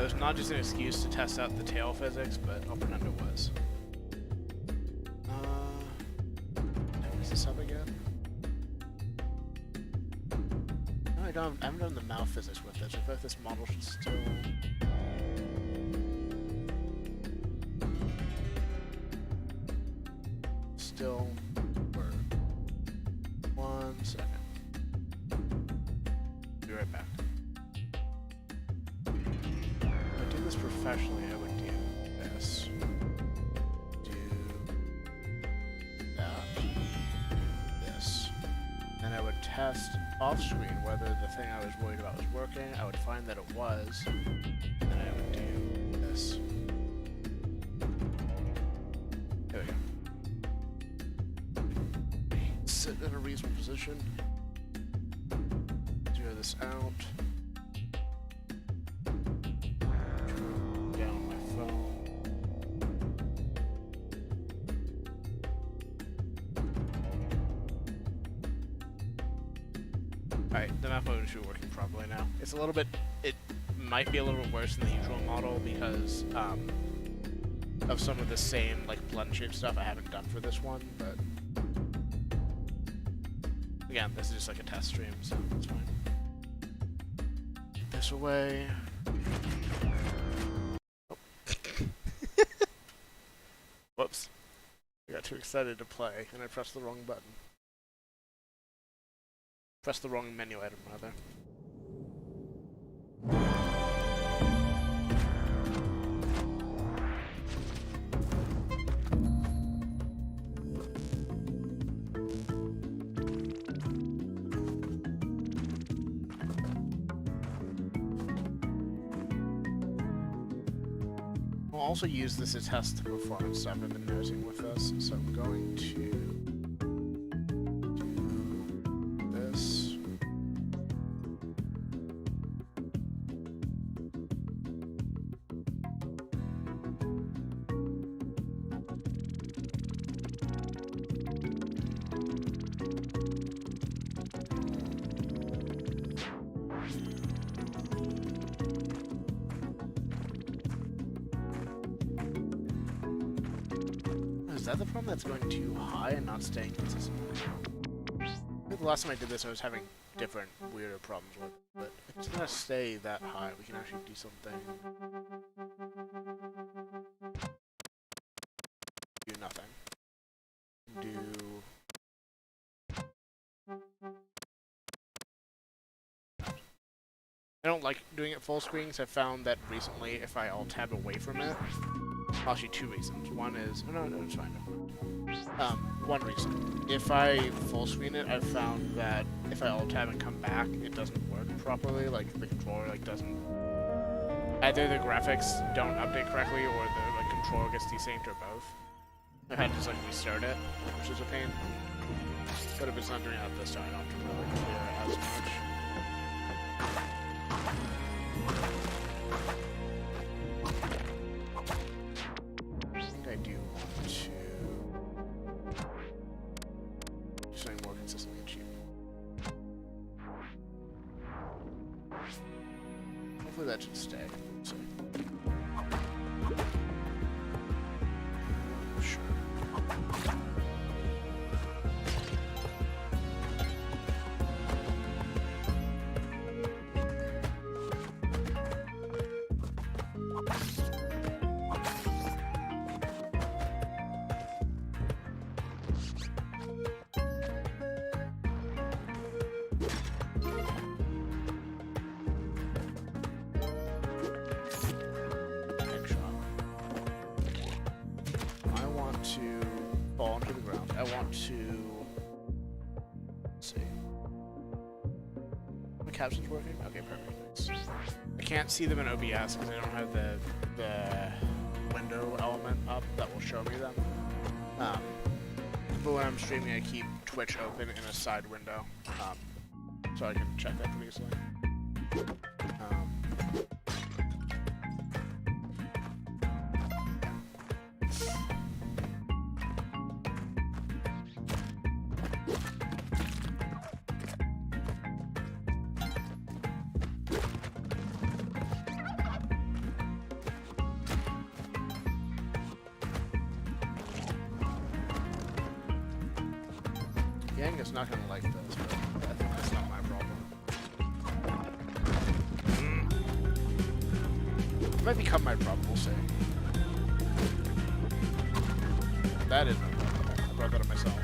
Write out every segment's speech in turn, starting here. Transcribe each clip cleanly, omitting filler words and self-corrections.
it's not just an excuse to test out the tail physics, but I'll pretend it was. Is this up again? No, I haven't done the mouth physics with this. I feel like this model should still... work. 1 second. Be right back. If I do this professionally, I would do this. This. And I would test off screen whether the thing I was worried about was working. I would find that it was. And I would do this. There we go. Sit in a reasonable position. Zero this out. Down my phone. Alright, the map mode should be working properly now. It's a little bit, it might be a little bit worse than the usual model because of some of the same like blend shape stuff I haven't done for this one, but again, this is just like a test stream, so it's fine. Get this away. Oh. Whoops. I got too excited to play, and I pressed the wrong button. Pressed the wrong menu item, rather. I'll also use this to test the performance stuff I've been noticing with this, so I'm going to do this. Is that the problem that's going too high and not staying consistent? I think the last time I did this I was having different, weirder problems with it, but if it's gonna stay that high, we can actually do something. Do nothing. Do... I don't like doing it full screen because I found that recently if I alt-tab away from it, actually, two reasons. One is... Oh, no, it's fine. One reason. If I full screen it, I've found that if I alt-tab and come back, it doesn't work properly. Like, the controller, like, doesn't... Either the graphics don't update correctly, or the, like, controller gets desynced, or both. I've had to just, like, restart it, which is a pain. But if it's not doing that this time, I don't have to really clear as much. Hopefully that should stay. So. Sure. Fall into the ground. I want to... Let's see. The captions working? Okay, perfect. Thanks. I can't see them in OBS because I don't have the window element up that will show me them. But when I'm streaming, I keep Twitch open in a side window, so I can check that pretty easily. Yang is not gonna like this, but I think that's not my problem. It might become my problem, we'll see. That is my problem. I brought that on myself.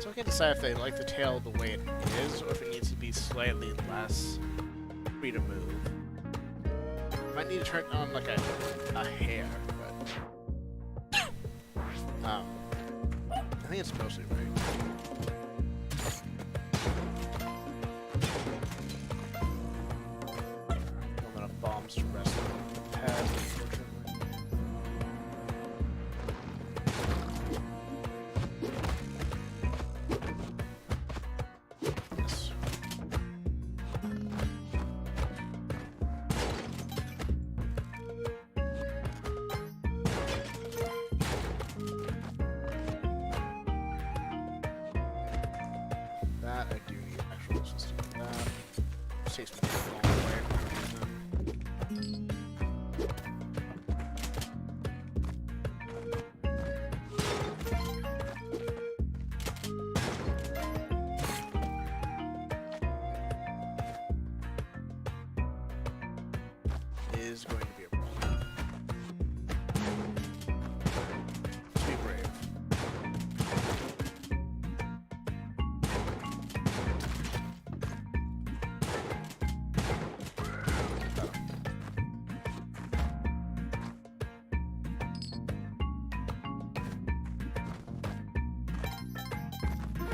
So I can decide if they like the tail the way it is, or if it needs to be slightly less free to move. Might need to turn on like a hair, but I think it's mostly right. I'm gonna bombs to rest on the pad, unfortunately. Is going to be a problem. Let's be brave.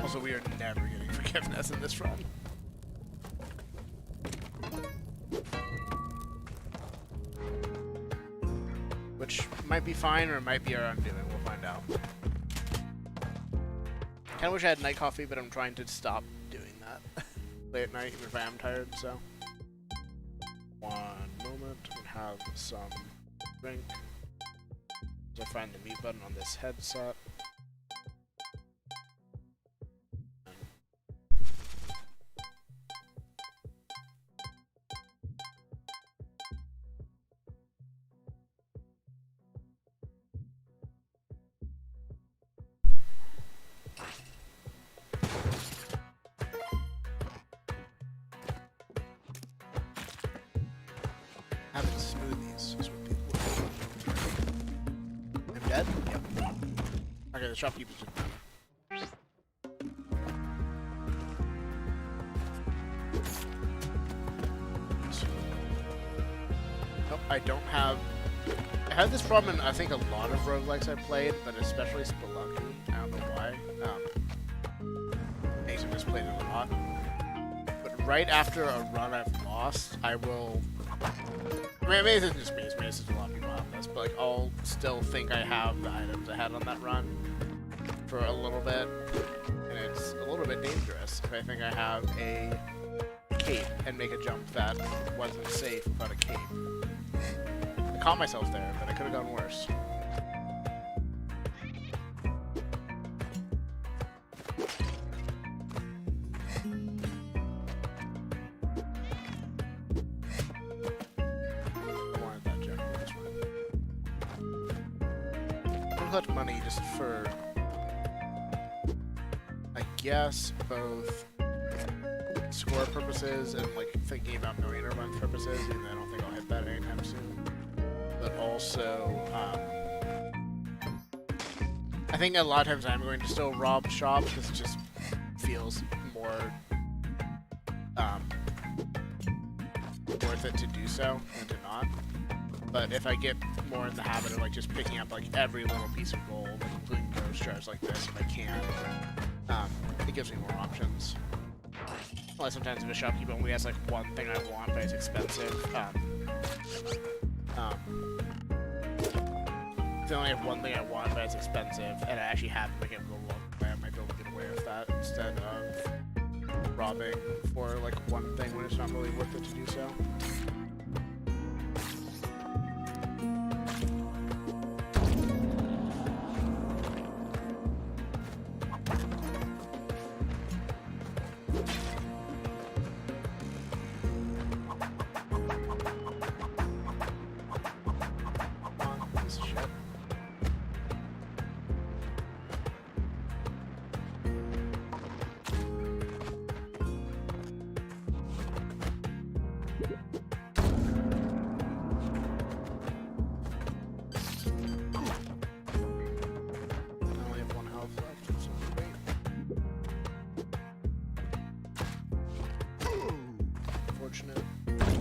Also, we are never getting forgiveness in this run. Which might be fine, or it might be our undoing. We'll find out. Kinda wish I had night coffee, but I'm trying to stop doing that late at night, even if I am tired, so. One moment, I'm gonna have some drink. So I find the mute button on this headset. Having smoothies is what people do. I'm dead? Yep. Okay, the shopkeepers are done. Nope, I don't have... I had this problem in, I think, a lot of roguelikes I played, but especially Spelunky. I don't know why. I just played it a lot. But right after a run I've lost, I will... I mean, maybe it's just me. Maybe it's just a lot of people have this, but like, I'll still think I have the items I had on that run for a little bit, and it's a little bit dangerous if I think I have a cape and make a jump that wasn't safe without a cape. I caught myself there, but I could have gone worse. Money just for, I guess, both score purposes and like thinking about millionaire run purposes, even though I don't think I'll hit that anytime soon. But also, I think a lot of times I'm going to still rob shop because it just feels more worth it to do so than to not. But if I get more in the habit of like just picking up like every little piece of gold, like including ghost shards like this if I can, it gives me more options. Like sometimes if a shopkeeper only has like one thing I want but it's expensive, if they only have one thing I want but it's expensive and I actually have to make it go long way, I might be able to get away with that instead of robbing for like one thing when it's not really worth it to do so.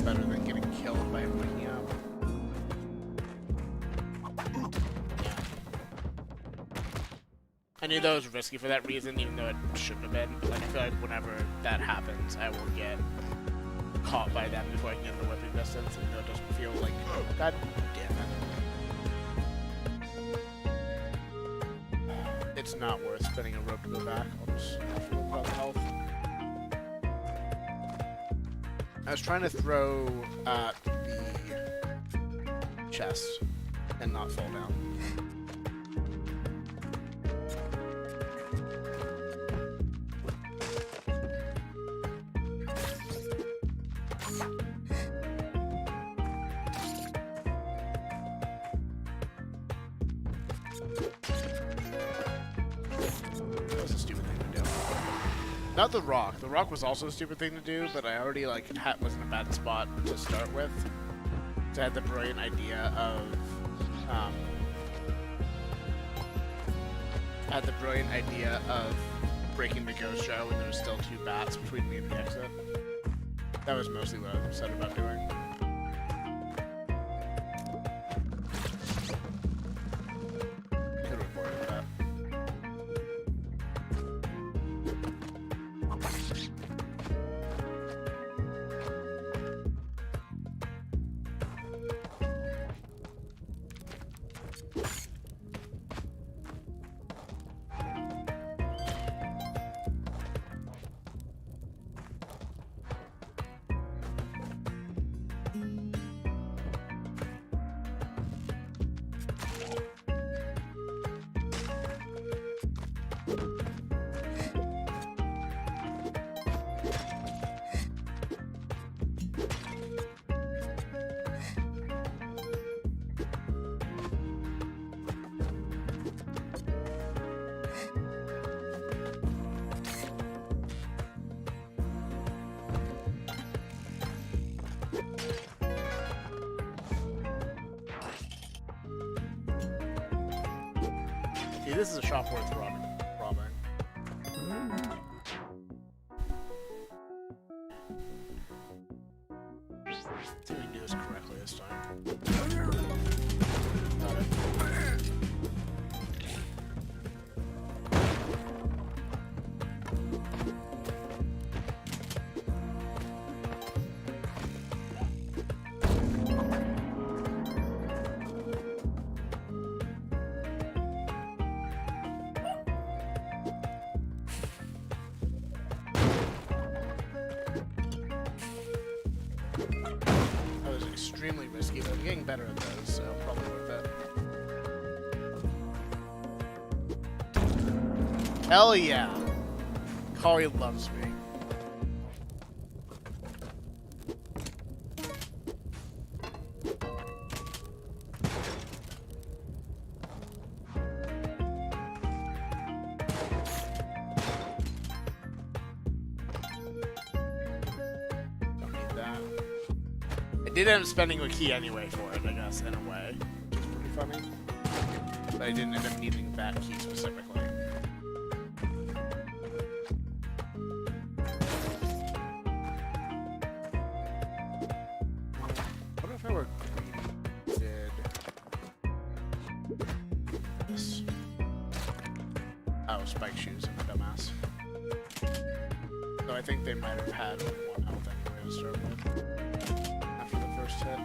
Better than getting killed by him waking up. Yeah. I knew that was risky for that reason, even though it shouldn't have been. Like, I feel like whenever that happens, I will get caught by them before I can get in the whipping distance, even though it doesn't feel like, oh, god damn it. It's not worth spinning a rope to go back. I'll just feel about the health. I was trying to throw at the chest and not fall down. That was a stupid thing to do. Not the rock. The rock was also a stupid thing to do, but I already like was in a bad spot to start with. So I had the brilliant idea of breaking the ghost show when there was still 2 bats between me and the exit. That was mostly what I was upset about doing. Could have avoided that. See, this is a shop worth robbing. Let's see if we can do this correctly this time. Got it. Extremely risky, but I'm getting better at those, so probably worth it. Hell yeah! Kari loves me. I did end up spending a key anyway for it, I guess, in a way, which is pretty funny. But I didn't end up needing that key specifically. What if I were green? Did this? Oh, spike shoes, I'm a dumbass. So I think they might have had one health anyway to start with after the first hit.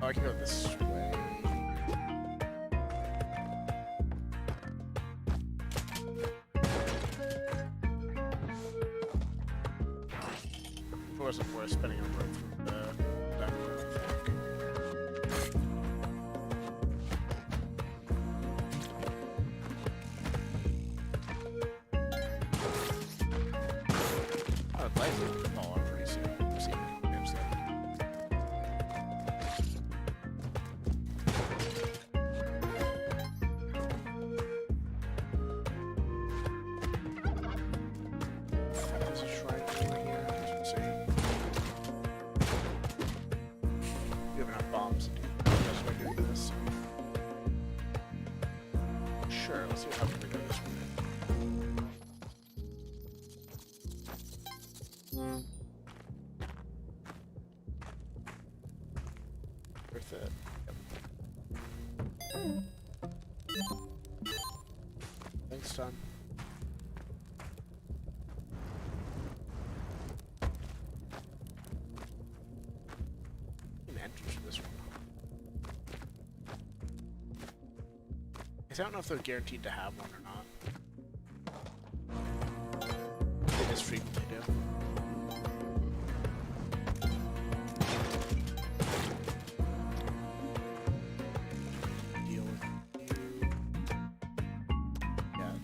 I can go this way. It wasn't worth spending a rope from the back room, I think. Oh, the lights will fall off pretty soon. We'll see if we can manage that. Sure, let's see how we can do this one. Worth it. Yep. Thanks, son. An entrance for this one. I don't know if they're guaranteed to have one or not. They just frequently do. Deal with you. Yeah.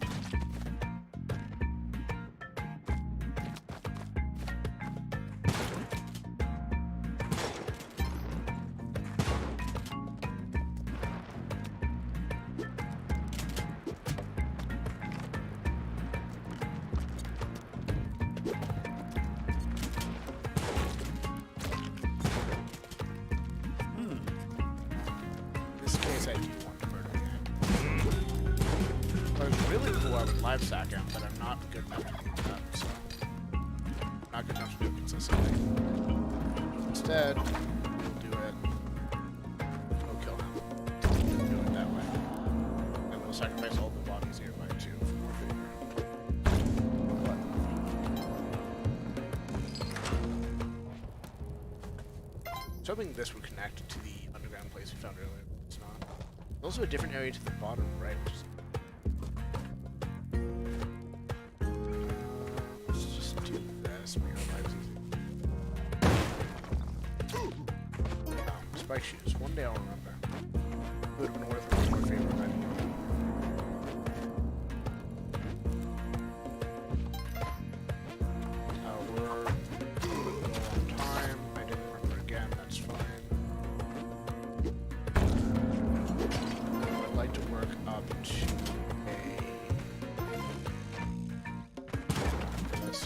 I do want to murder again. I was really cool with live sack him, but I'm not good enough to do that, so not good enough to do it consistently. Instead, we'll do it. We'll kill him. We'll do it that way. And we'll sacrifice all the bodies nearby too for more favor. I was hoping this would connect to the underground place we found earlier. It's not. Also a different area to the bottom right, which is... let's just do this, make our lives easy. Spike shoes. One day I'll remember. It would have been worth one more favor if I didn't do it. We're on time. I didn't remember again, that's fine. To work up to this.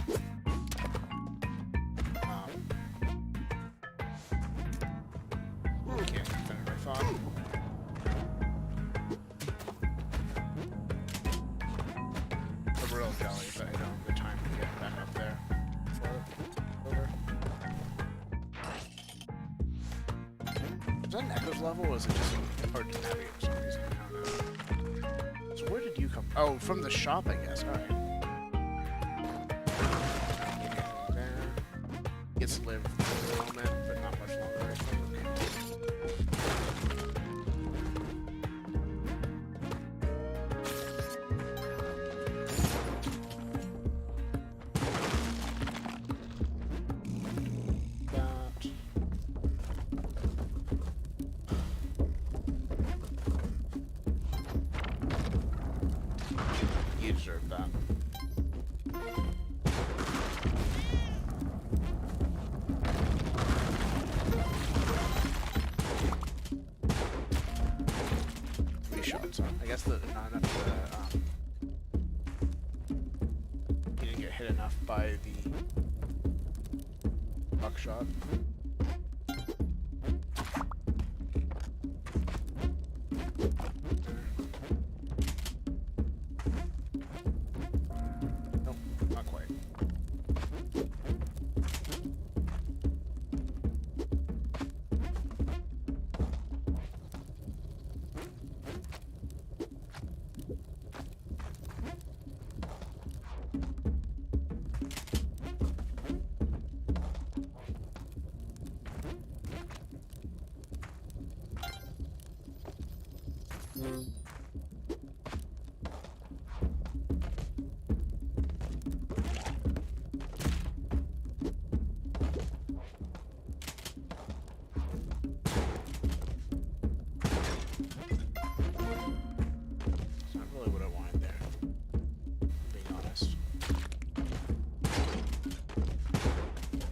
Can't finish my thought. I'm real jelly, but I don't have the time to get back up there. Over. Is that an Echoes level, or is it just hard to navigate for some reason? I don't know. So where did you come from? Oh, from the shop, I guess. Alright. There. Gets to live for a moment, but not much longer. You deserve that. Shots, huh? I guess the hit enough by the buckshot. Nope, not quite.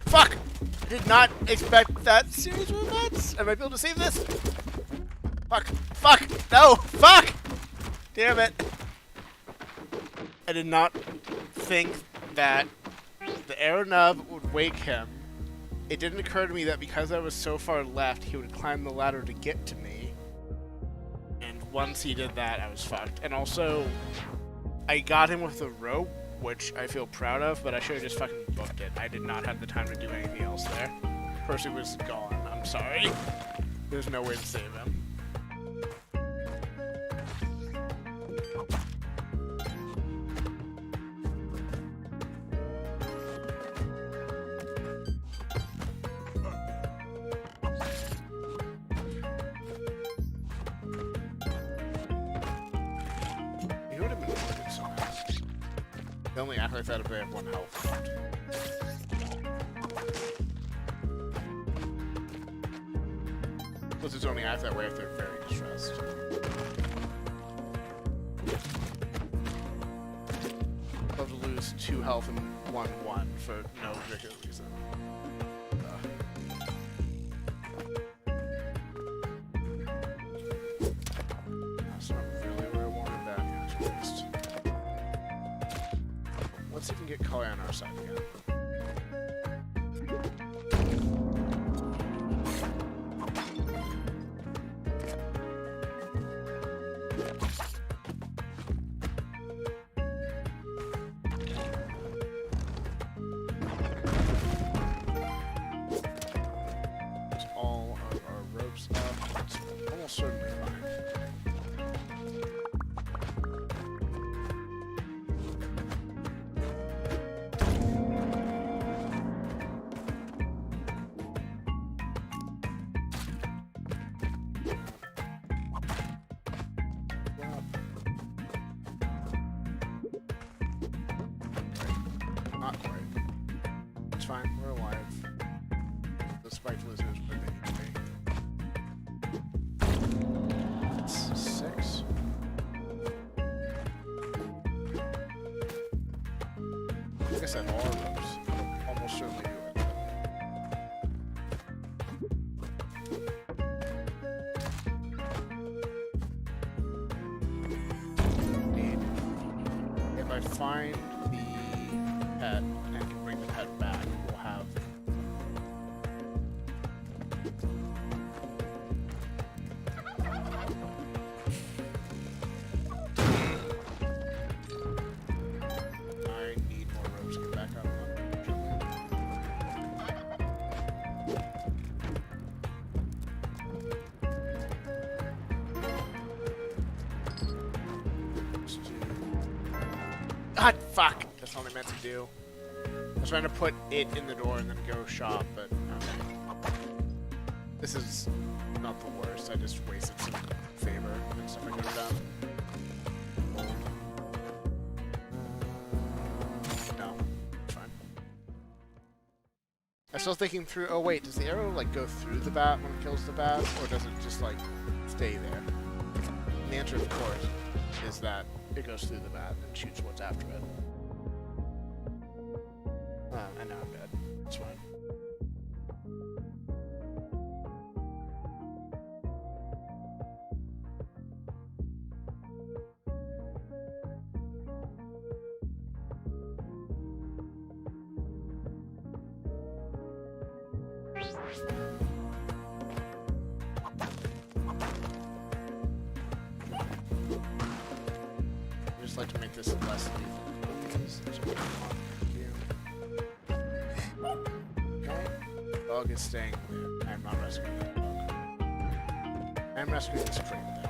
Fuck! I did not expect that series of events. I might be able to save this. Fuck! Fuck! No! Fuck! Damn it! I did not think that the arrow nub would wake him. It didn't occur to me that because I was so far left, he would climb the ladder to get to me. And once he did that, I was fucked. And also, I got him with the rope, which I feel proud of, but I should have just fucking booked it. I did not have the time to do anything else there. Percy was gone. I'm sorry. There's no way to save him. You would have been working somehow. They only act like that if they have 1 health left. Blizzards only act that way if they're very distressed. Love to lose 2 health and 1-1 for no particular reason. That's not really where I wanted that, at least. Let's see if we can get color on our side again. All of our ropes up. It's almost certainly fine. Not quite. It's fine, we're alive. The spiked lizards were big anyway. It's 6. Like I said, all our ropes. Almost certainly do it. Indeed. If I find the pet and can bring the pet back, we'll have I need more ropes to get back up. God, fuck! That's all I meant to do. I was trying to put it in the door and then go shop, but okay. This is not the worst. I just wasted some favor and stuff I could have done. No, it's fine. I'm still thinking through. Oh wait, does the arrow like go through the bat when it kills the bat, or does it just like stay there? And the answer, of course, is that it goes through the bat and shoots what's after it. And now I'm dead. It's fine. I just like to make this less lethal because there's a lot here. Dog is staying there. I'm not rescuing that dog. I'm rescuing this crate though.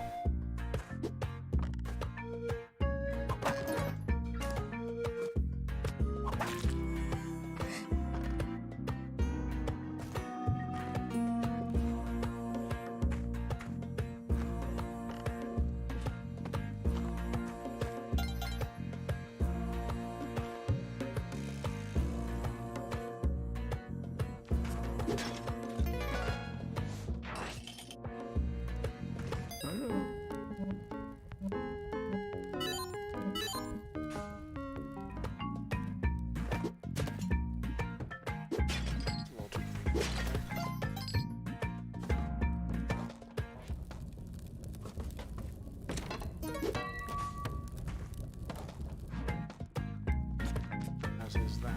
As is that.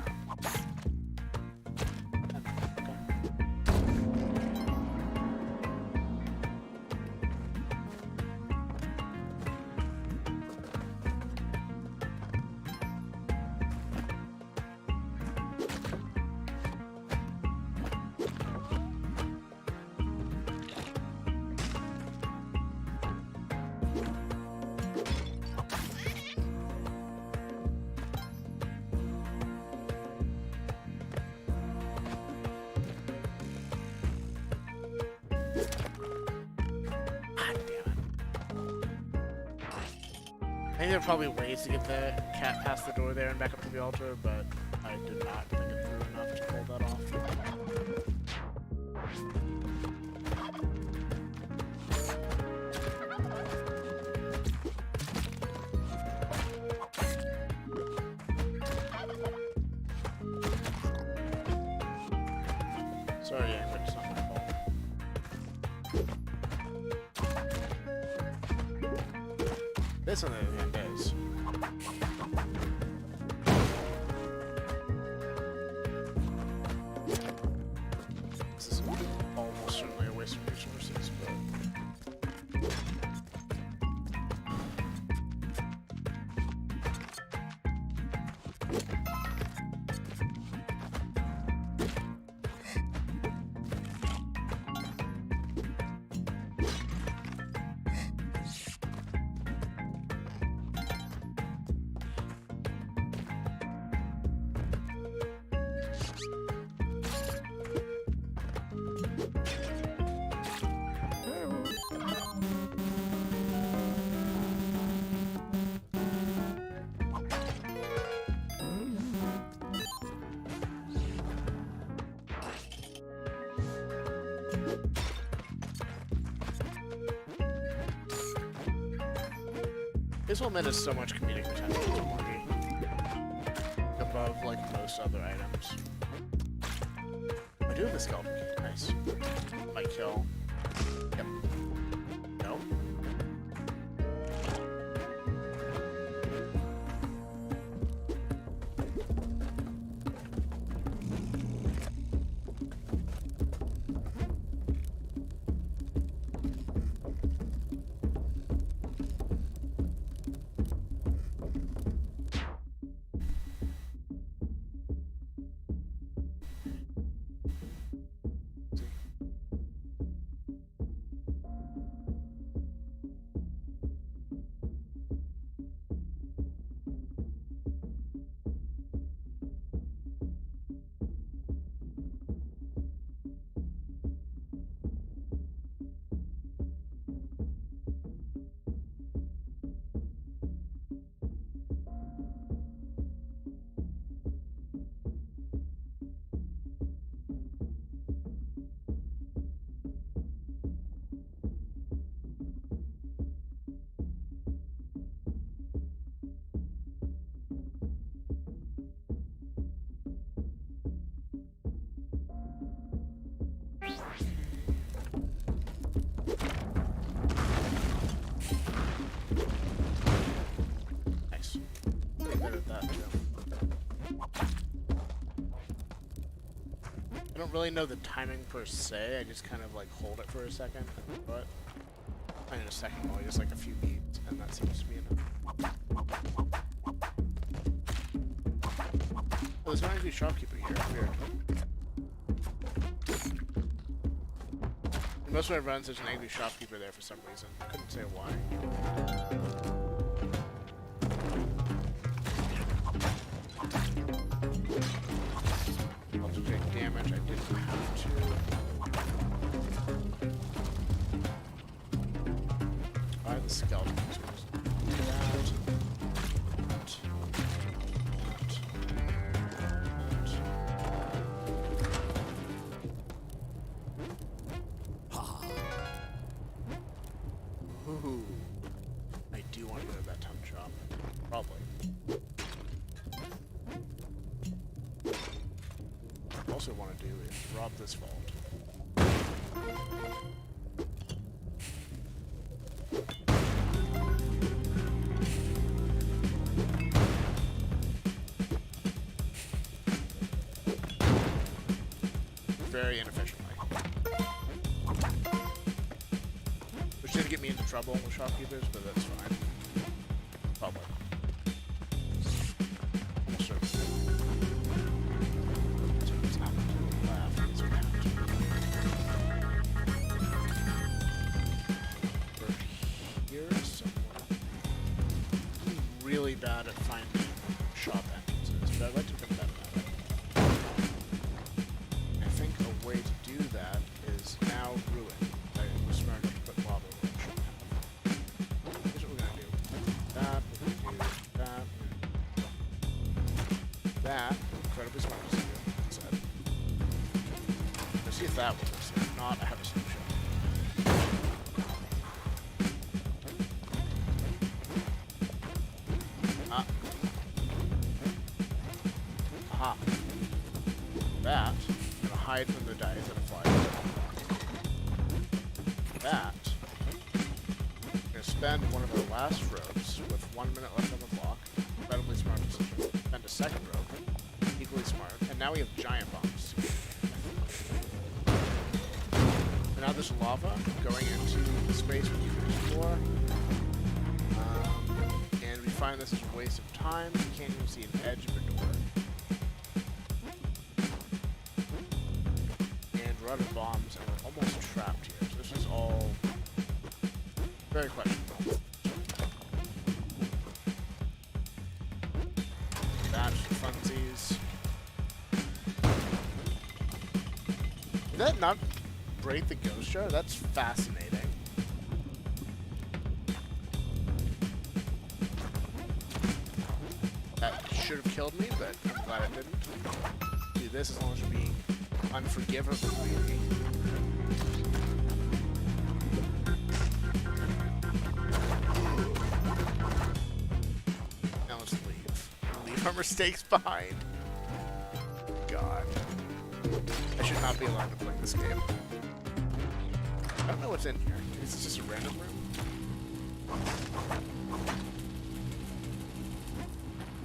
I think there are probably ways to get the cat past the door there and back up to the altar, but I did not think it through enough to pull that off. Sorry, but it's not my fault. This on the other hand is. This is almost certainly a waste of resources, but... This one has so much comedic potential, it's Morgy. Above, like, most other items. I do have the skeleton key. Nice. Might kill. Yep. No. don't really know the timing per se. I just kind of like hold it for a second and throw it. And in a second, while just like a few beats, and that seems to be enough. Oh, there's not a shopkeeper here. Weird. In most of my runs, there's an angry shopkeeper there for some reason. I couldn't say why. I'll just take damage. I didn't have to. Alright, the skeletons. Ooh, I do want to go to that ton shop. Probably. What I also want to do is rob this vault. Very inefficiently. Which did get me into trouble with shopkeepers, but that's fine. Probably. Almost certainly. So it's not to the left, it's around. We're here somewhere. I'm really bad at finding shop entrances, but I'd like to become better at it. I think a way to do that is now ruined. I was smart enough to put lava where it shouldn't have. Here's what we're gonna do. That, we're gonna do that. That, incredibly smart to do. Said. Let's see if that works. If not, I have a solution. Ah. Aha. That. Hide from the dice that fly. That. I'm going to spend one of the last ropes with 1 minute left on the clock. Incredibly smart decision. Spend a second rope. Equally smart. And now we have giant bombs. And now there's lava going into the space we used before. And we find this is a waste of time. We can't even see an edge of a door. Out of bombs, and we're almost trapped here. So this is all very questionable. That's funsies. Did that not break the ghost jar? That's fascinating. That should have killed me, but I'm glad it didn't. Do this as long as you're being unforgivably. Now let's leave. Leave our mistakes behind. God. I should not be allowed to play this game. I don't know what's in here. Is this just a random room?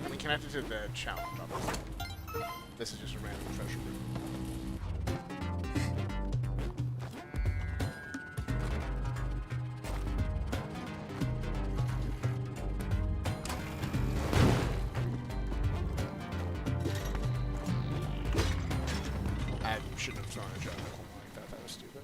I mean, connected to the challenge, obviously. This is just a random treasure room. I shouldn't have thrown a jar like that. That was stupid.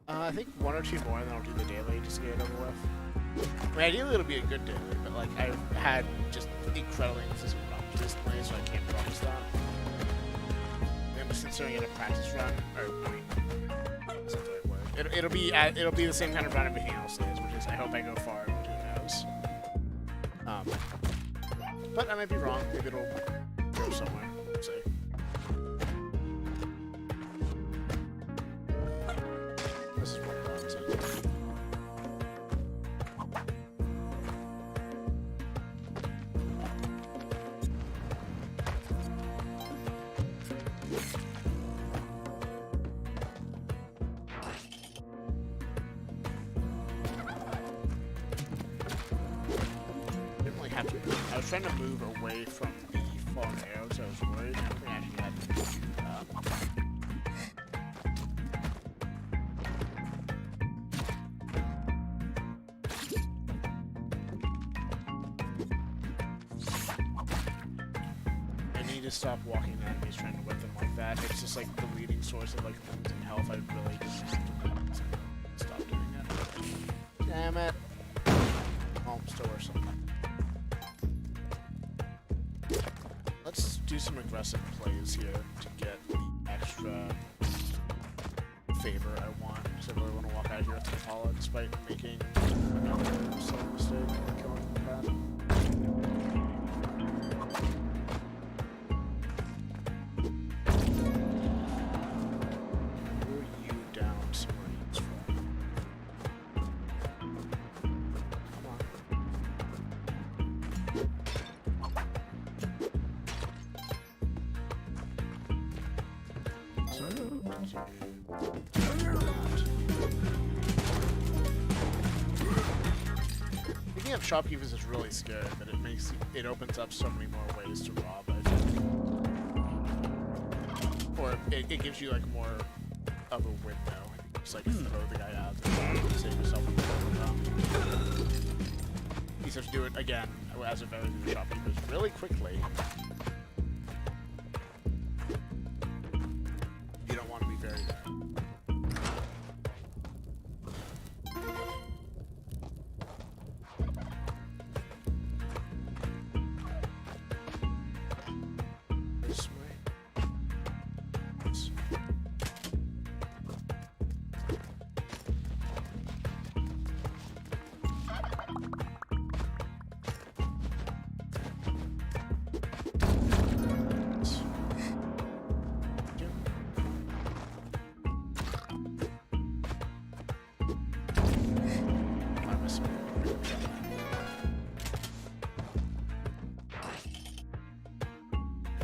I think 1 or 2 more, and then I'll do the daily just to get it over with. I mean, ideally it'll be a good daily, but like I've had just incredibly inconsistent problems with this plane, so I can't promise that. I'm just considering it a practice run, or wait, that's not the right word. It'll be the same kind of run everything else is, which is I hope I go far, but who knows. But I might be wrong. Maybe it'll go somewhere. We'll see. This is what I'm saying. trying to move away from the fallen arrows. I was worried. I don't think I actually had to do that. I need to stop walking enemies trying to whip them like that. It's just like the leading source of like wounds and health. I really just have to stop doing it. Damn it. Oh, still worse something. Let's do some aggressive plays here to get the extra favor I want. Because I really want to walk out here with Impala despite making another silly mistake and killing the cat. Lure you down somewhere useful. Come on. Picking up shopkeepers is really scary, but it opens up so many more ways to rob, I think. Or it gives you like more of a window. Just like throw the guy out and save yourself from the You have to do it again as a very good shopkeepers really quickly. You don't want to be very there. This way. This.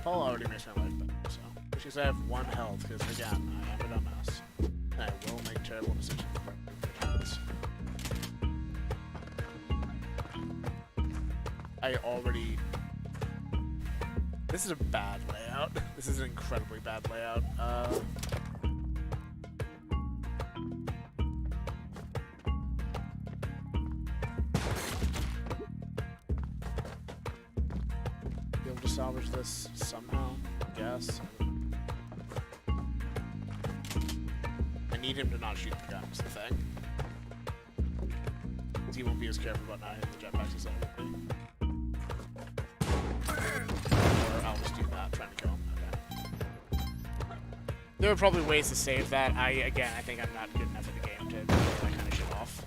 Paul already makes my life better, so. Which is I have 1 health, because again, I am a dumbass. And I will make terrible decisions. I already... This is a bad layout. This is an incredibly bad layout. Be able to salvage this somehow, I guess. I need him to not shoot the gun, is the thing. He won't be as careful about not hitting the jetpacks as I would be. Or I'll just do that, trying to kill him. Okay. There are probably ways to save that. Again, I think I'm not good enough at the game to pull that kind of shit off.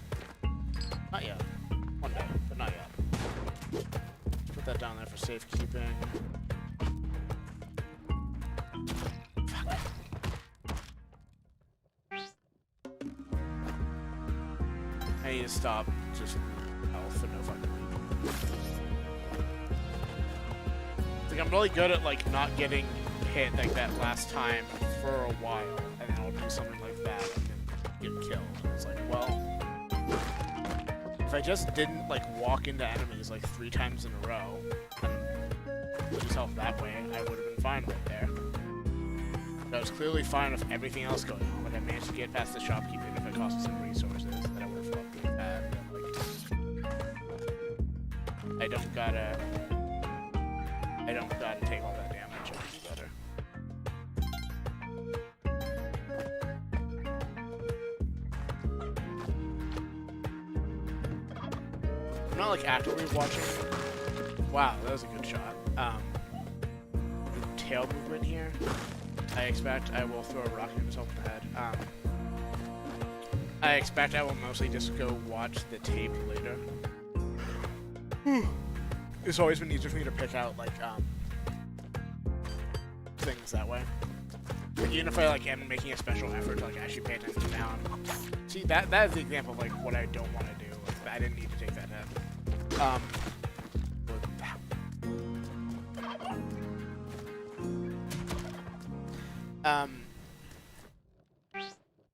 Not yet. One day, but not yet. Put that down there for safekeeping. Fuck. I need to stop just health for no fucking reason. Like, I'm really good at, like, not getting hit like that last time for a while, and then I'll do something like that and get killed. It's like, well, if I just didn't, like, walk into enemies, like, 3 times in a row, and lose health that way, I would have been fine right there. But I was clearly fine with everything else going on, but I managed to get past the shopkeeper if it cost me some resources that I would have felt really bad. Like, I don't gotta take all that damage. It'll be better. I'm not like actively watching. Wow, that was a good shot. Tail movement here. I expect I will throw a rocket at himself in the head. I expect I will mostly just go watch the tape later. It's always been easier for me to pick out like things that way. Like, even if I like am making a special effort to like actually pay attention to how I'm... See, that is the example of like what I don't want to do. Like, I didn't need to take that hit.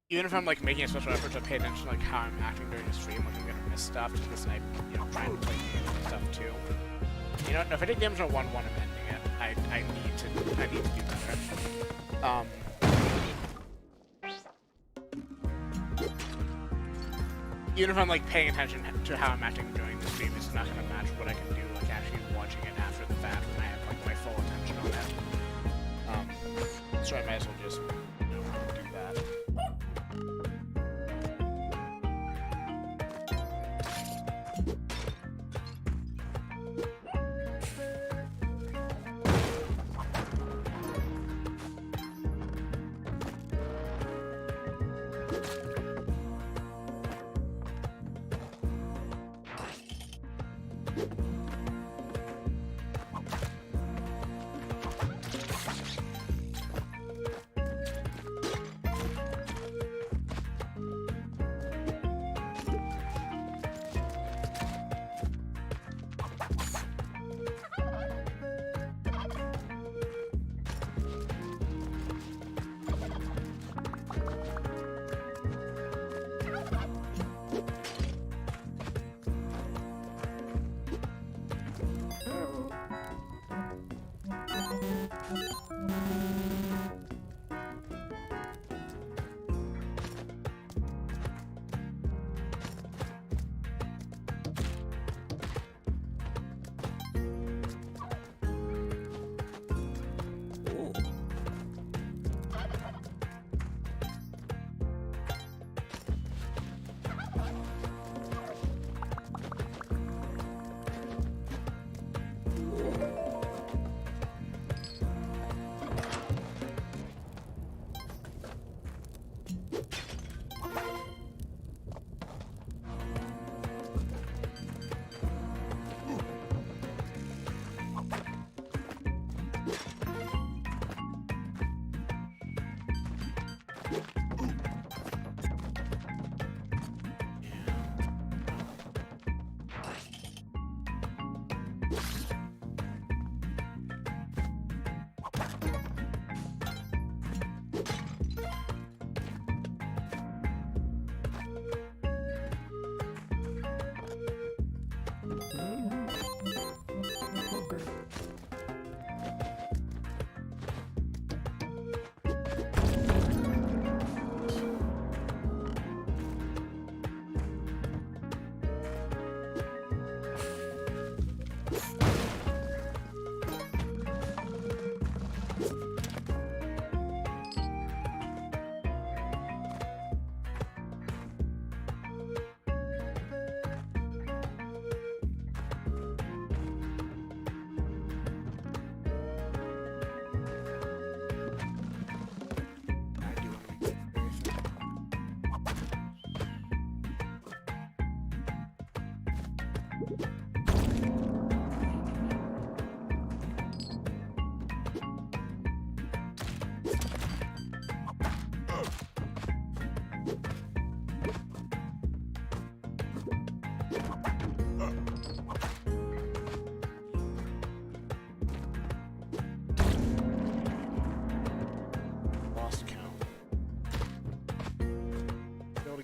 Even if I'm like making a special effort to pay attention to like how I'm acting during the stream, like I'm gonna miss stuff just because I'm, you know, trying to play games and stuff too. You know, if I take damage on 1-1, I'm ending it. I need to do better. Even if I'm like paying attention to how I'm actually doing this stream, it's not gonna match what I can do like actually watching it after the fact when I have like my full attention on it. So I might as well just do that.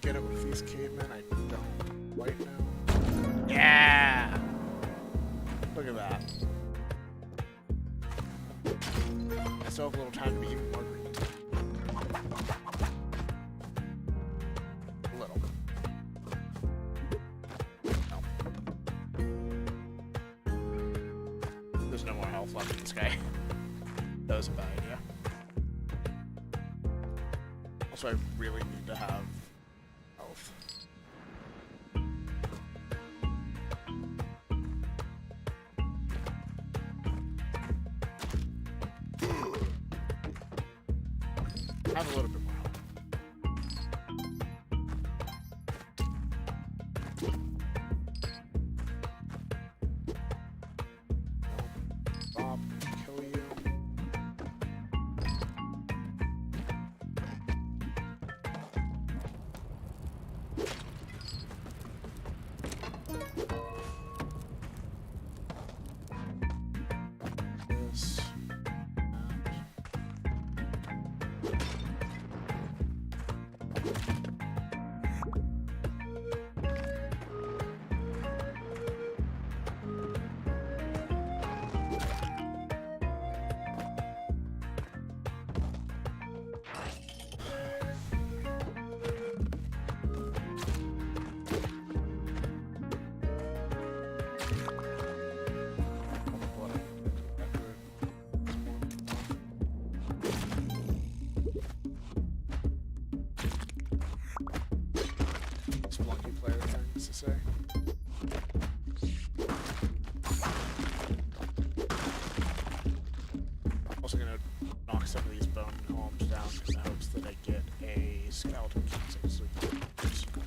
Get it with these cavemen, I don't right now. Yeah! Look at that. I still have a little time to be even more green. A little. No. There's no more health left in this guy. That was a bad idea. Also, I really need to have health. Have a little bit more health. Bob, kill you. This. calms down in the hopes that I get a skeleton key so I can sleep.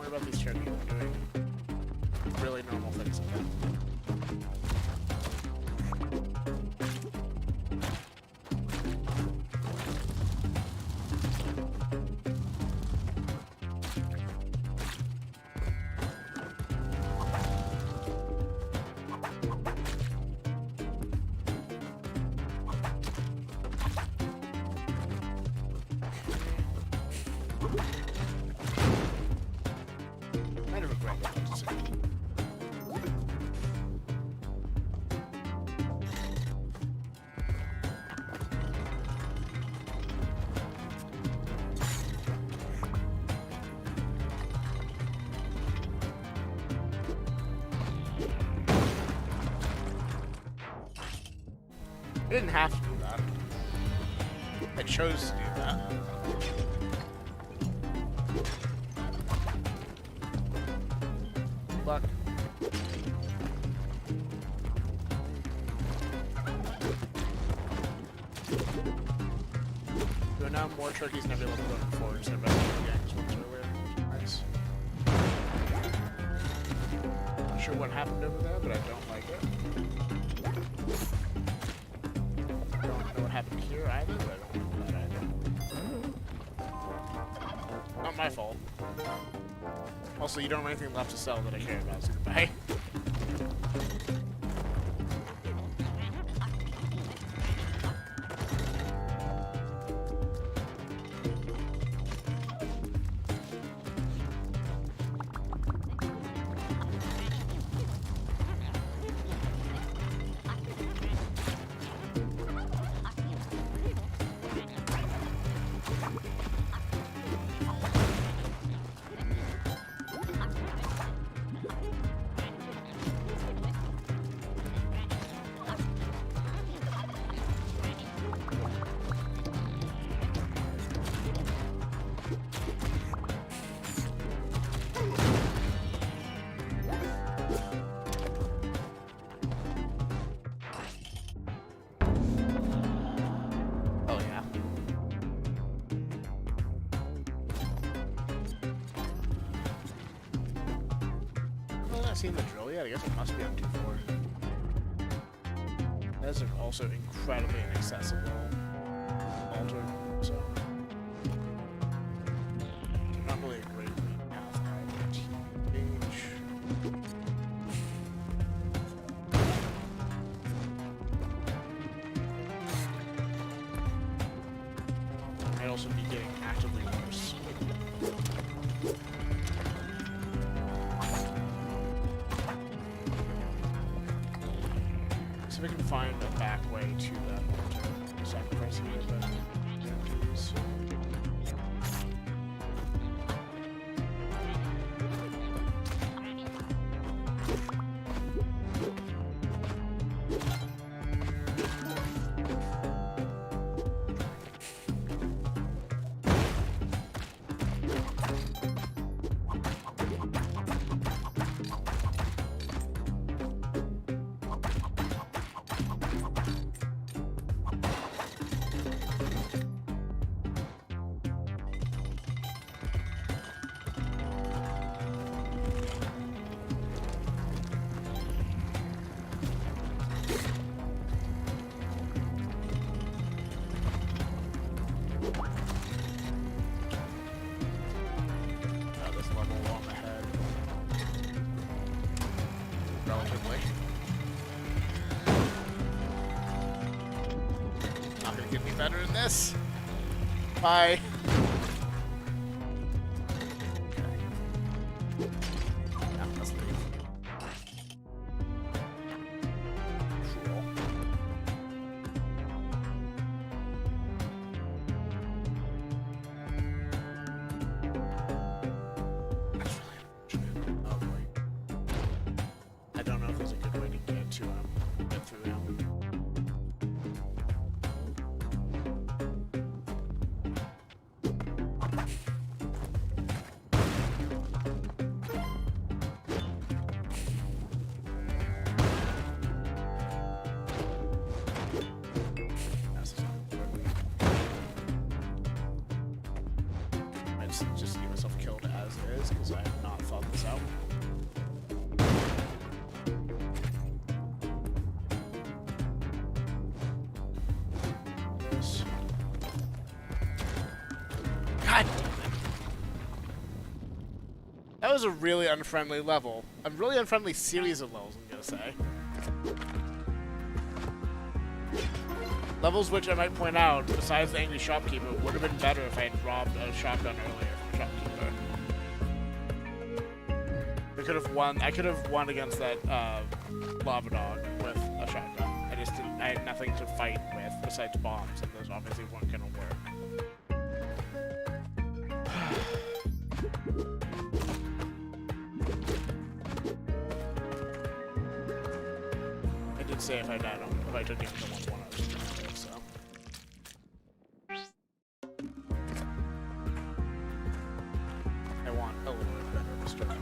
About these turkeys doing really normal things like that. I didn't have to do that. I chose to do that. Luck. So now more turkeys than I've been able to go before instead of gangs ones earlier. Nice. Not sure what happened over there, but I don't like it. Happened here either, but I don't know that either. Not my fault. Also, you don't have anything left to sell that I care about, so goodbye. Seen the drill yet? I guess it must be on 2-4. That's also incredibly inaccessible altar, so not really a great path page. I'd also be getting actively worse. See if I can find a back way to that sacrifice here, but better than this. Bye. Yeah, let's leave. Cool. That's really unfortunate. Oh boy. I don't know if there's a good way to get to him. Get through him. Just get myself killed as is, because I have not thought this out. God damn it. That was a really unfriendly level. A really unfriendly series of levels, I'm gonna say. Levels which I might point out, besides the Angry Shopkeeper, would have been better if I had robbed a shotgun earlier from Shopkeeper. We could have won. I could have won against that lava dog with a shotgun. I just didn't. I had nothing to fight with besides bombs, and those obviously weren't gonna work. I did say if I died, if I took him to 1-1, I was doing it, so. I want a little bit better of a start.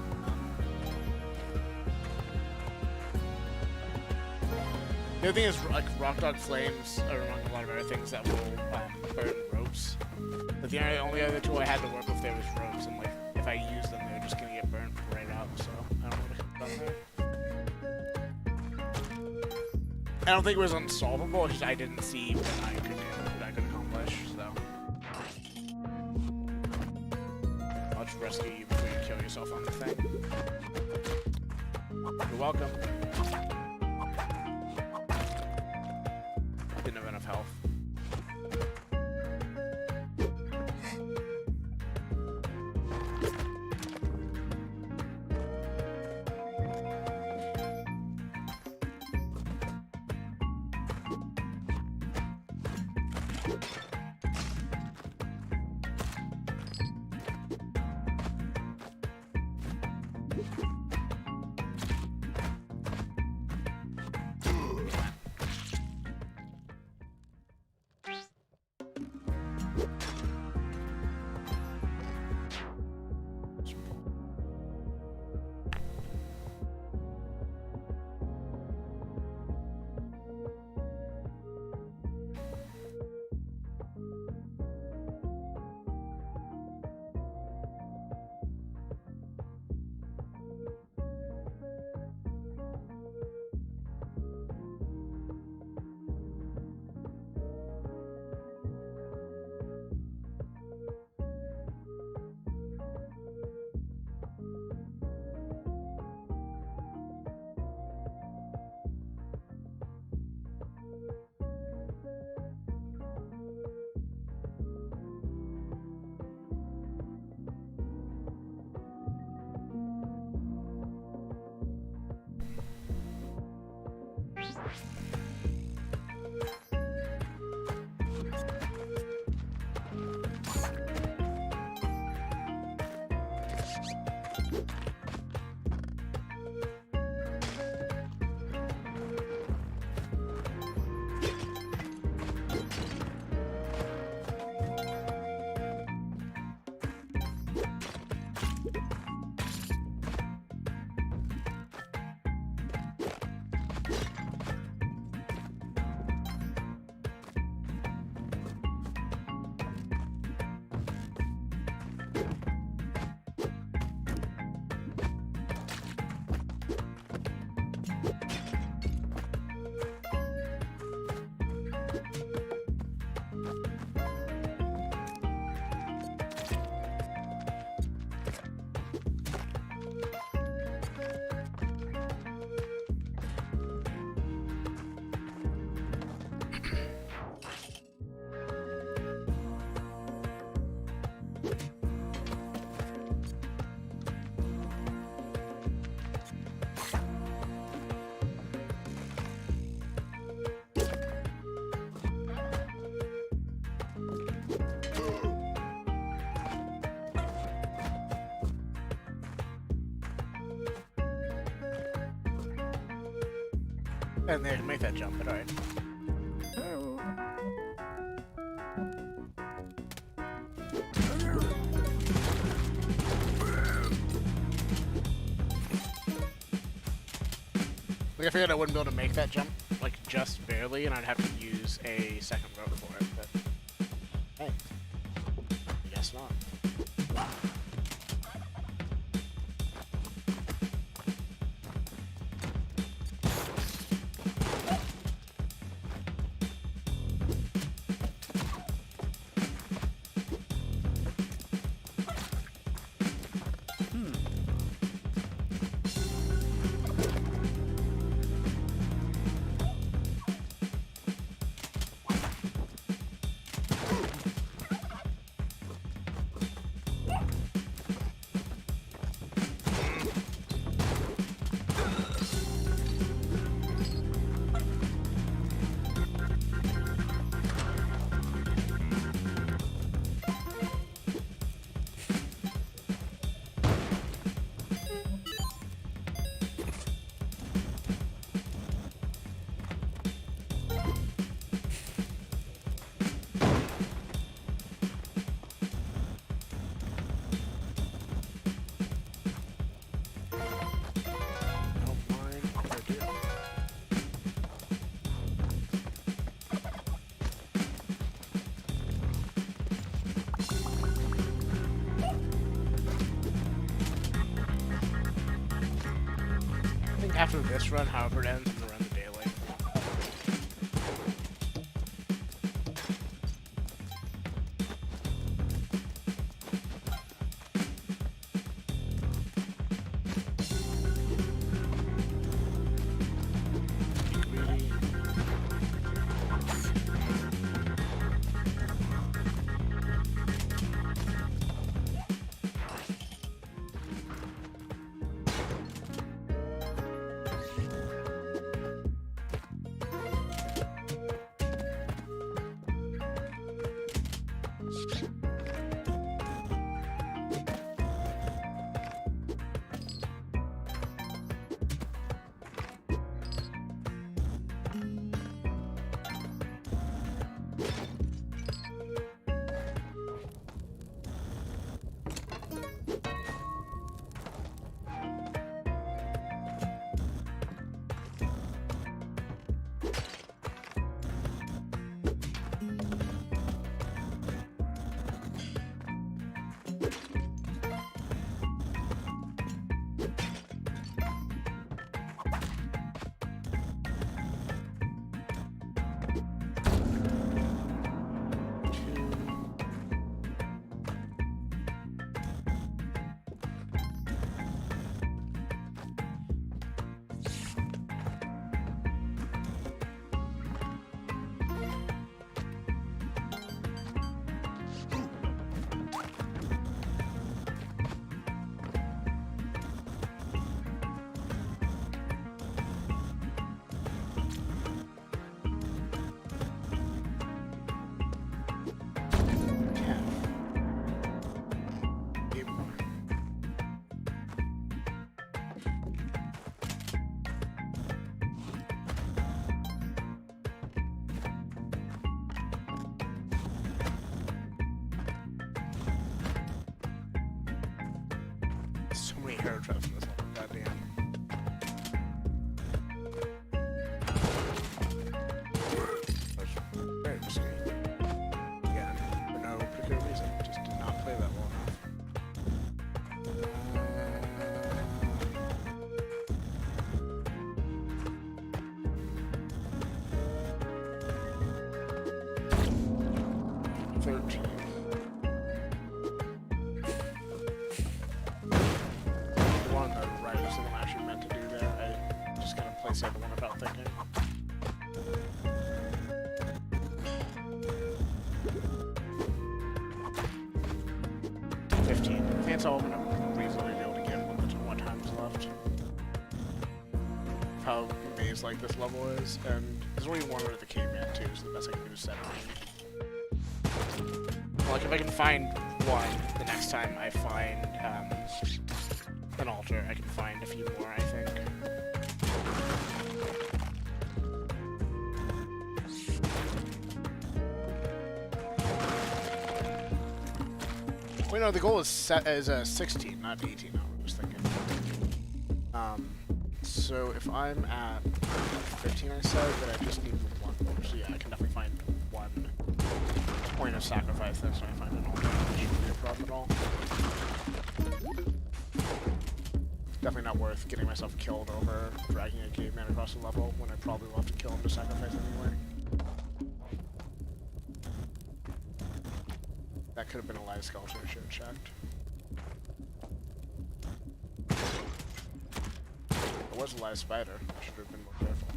The other thing is, like, Rock Dog Flames are among a lot of other things that will burn ropes. But the only other tool I had to work with there was ropes, and like, if I used them, they were just gonna get burned right out, so I don't know what to do there. I don't think it was unsolvable, it's just I didn't see what I could do, what I could accomplish, so. I'll just rescue you before you kill yourself on the thing. You're welcome. Didn't have enough health. And they can make that jump, but alright. Like, I figured I wouldn't be able to make that jump, like, just barely, and I'd have to use a second rope for it, but... Hey. I guess not. After this run, however it ends, I'm gonna run the daily. So many hero traps in this level, goddamn. That's very risky. Yeah, for no particular reason. Just did not play that well enough. 13. The one on the right is the one I actually meant to do there. I just kind of placed the other one without thinking. I think that's all I'm gonna reasonably be able to get with the one times left. How maze like this level is, and there's only one under the caveman too, so the best I can do is 7. Well, like if I can find one the next time I find an altar, I can find a few more, I think. Wait, no, the goal is set as 16, not 18. I was thinking. So if I'm at 15, I said that I just need one more. So yeah, I can definitely find one point of sacrifice. That's when I find an alternate. It shouldn't be a problem at all. Definitely not worth getting myself killed over dragging a caveman across the level when I probably will have to kill him to sacrifice anyway. That could have been a live skeleton I should have checked. It was a live spider. I should have been more careful.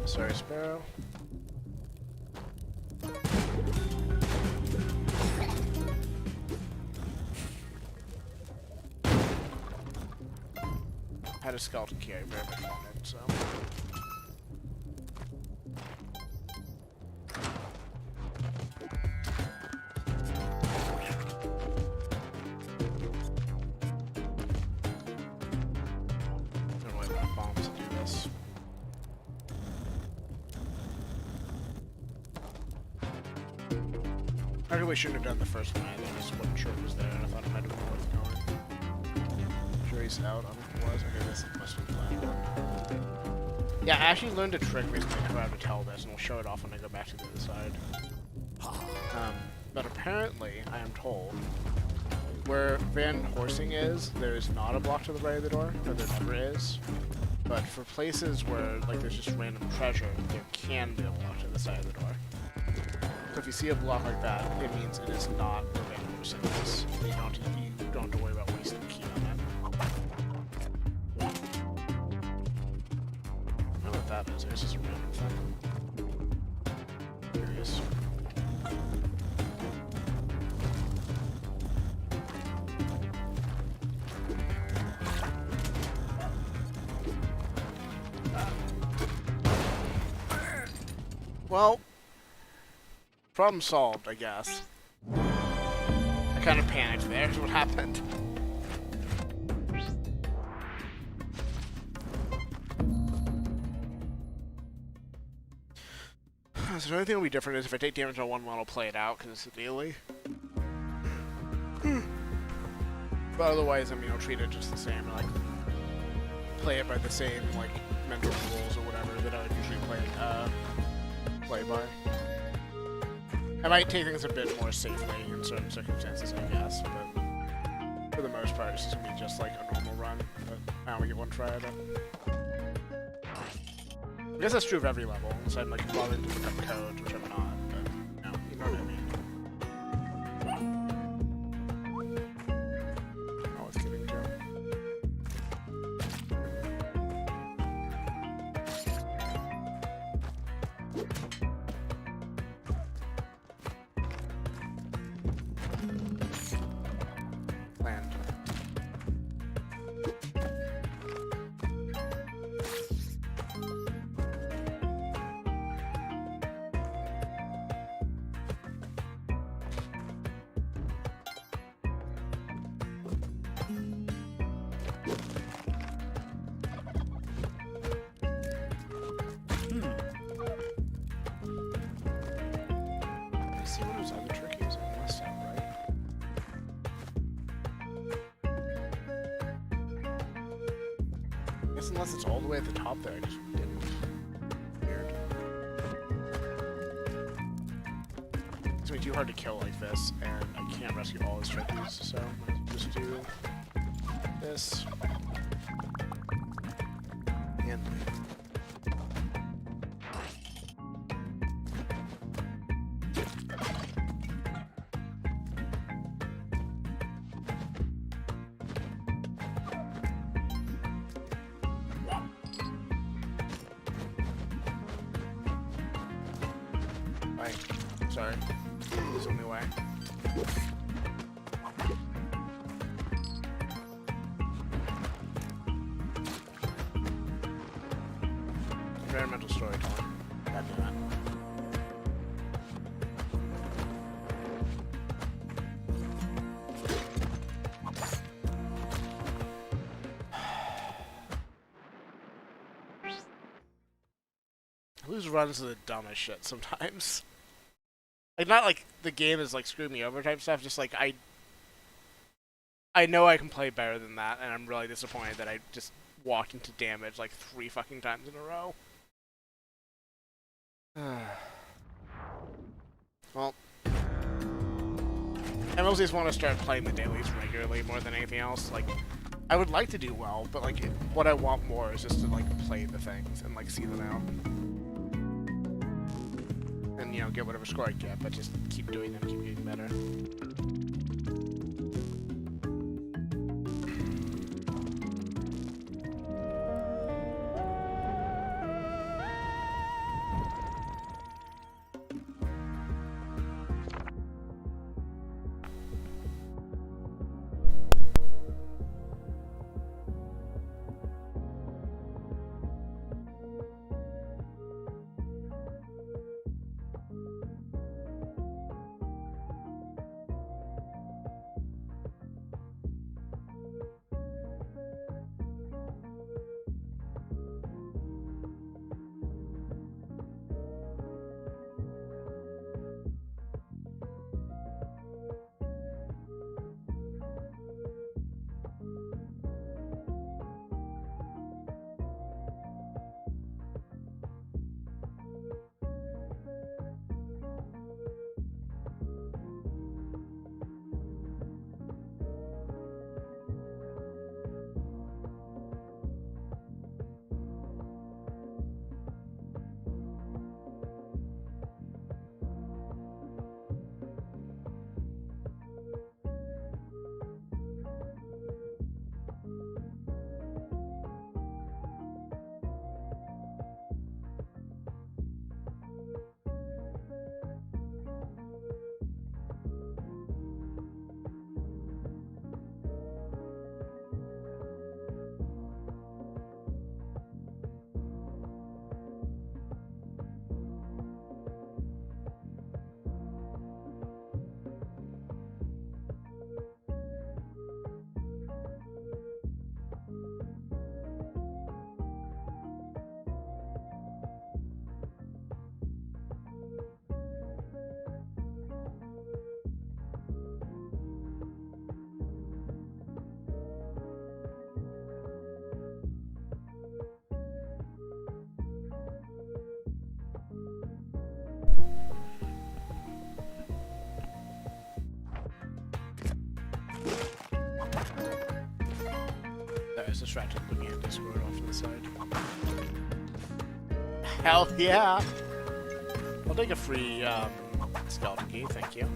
Sorry, Sparrow. Had a skeleton key I very much wanted, so. Don't really want bombs to do this. I really shouldn't have done the first one either. I just wasn't sure it was there, and I thought it might have been worth going. Sure he's out on it was. Okay, this must be planned. Yeah, I actually learned a trick recently to how to tell this, and we'll show it off when I go back to the other side. But apparently, I am told, where Van Horsing is, there is not a block to the right of the door, or there never is. But for places where like there's just random treasure, there can be a block to the side of the door. So if you see a block like that, it means it is not where Van Horsing is. You don't have to worry about wasting the key on that. I don't know what that is. It's just a random thing. Curious. Well, problem solved, I guess. I kind of panicked there, is what happened. So the only thing that will be different is if I take damage on one one, I'll play it out because it's a daily. But otherwise, I mean, I'll treat it just the same. Like, play it by the same, like, mental rules or whatever that I would usually play by. I might take things a bit more safely in certain circumstances, I guess, but for the most part, it's just gonna be just like a normal run. But I only get one try at it. I guess that's true of every level, unless I'm like bothering to look up code, which I'm not, but you know what I mean. Oh, it's getting to. Land. Let's see what those other trickies I must have, right? I guess unless it's all the way at the top there, I just didn't. Weird. It's gonna be too hard to kill like this, and I can't rescue all his trickies, so I'm gonna just do this. And sorry. There's only way. Environmental storytelling. God damn it. lose runs to the dumbest shit sometimes. Like, not like the game is like screwing me over type stuff, just like I know I can play better than that, and I'm really disappointed that I just walked into damage like 3 fucking times in a row. Well, I mostly just want to start playing the dailies regularly more than anything else. Like, I would like to do well, but like, what I want more is just to like play the things and like see them out, and you know, get whatever score I get, but just keep doing them, keep getting better. I was distracted looking at Discord off to the side. Hell yeah! I'll take a free skeleton key, thank you.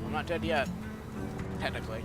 I'm not dead yet, technically.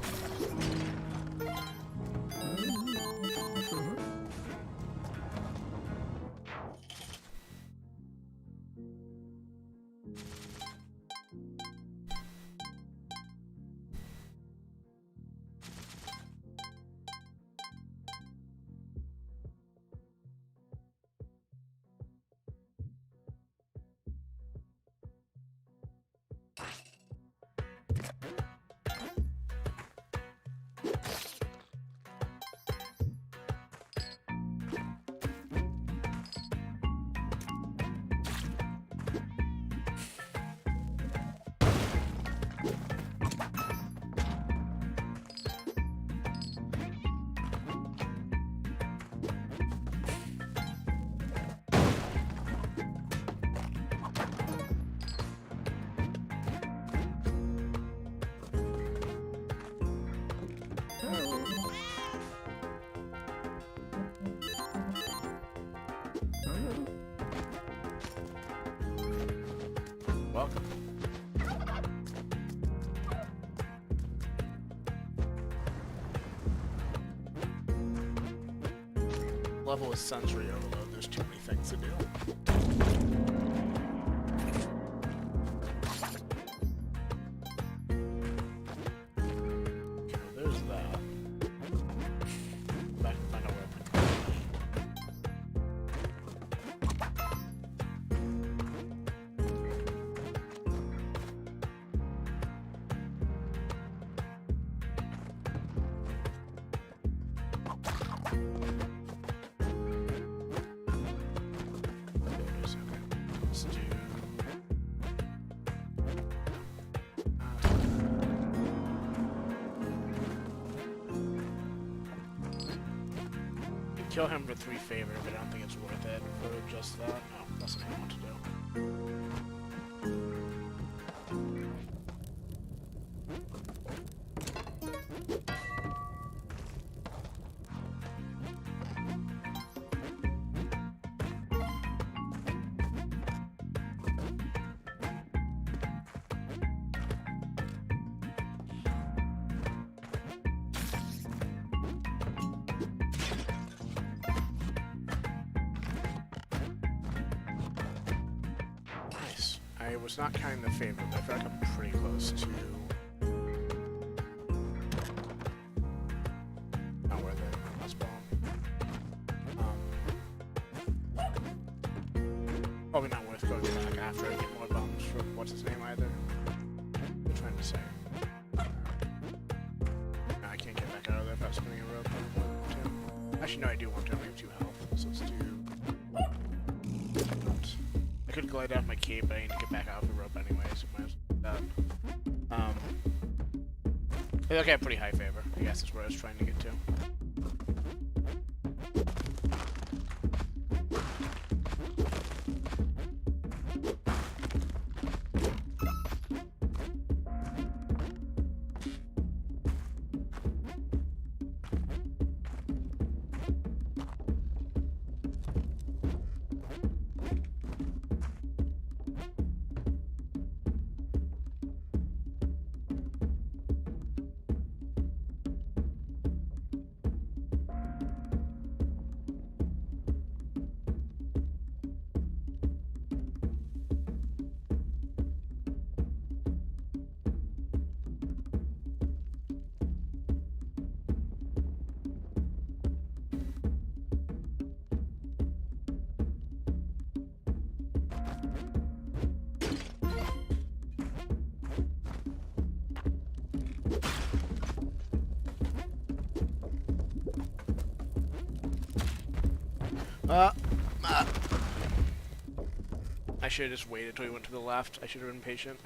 welcome. Level is sensory overload. There's too many things to do. Kill him for 3 favor, but I don't think it's worth it for just that. No, that's what I want to do. I was not counting the favor, but I feel like I'm pretty close to... Not worth it. Let's bomb. Probably not worth going back after I get more bombs from what's his name either. What am I trying to say? No, I can't get back out of there without spinning a rope. Actually, no, I do want to. I only have 2 health, so let's do... I could glide out my cape, but I need to get back out of the rope anyway, so might as well do that. I feel like I have pretty high favor. I guess that's where I was trying to get to. I should have just waited till he went to the left. I should have been patient.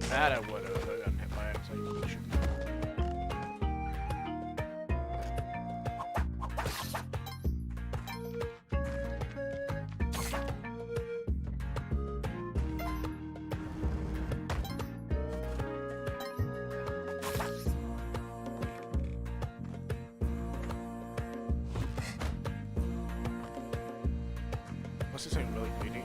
That I would have gotten hit by it, so you should. Must be something really greedy.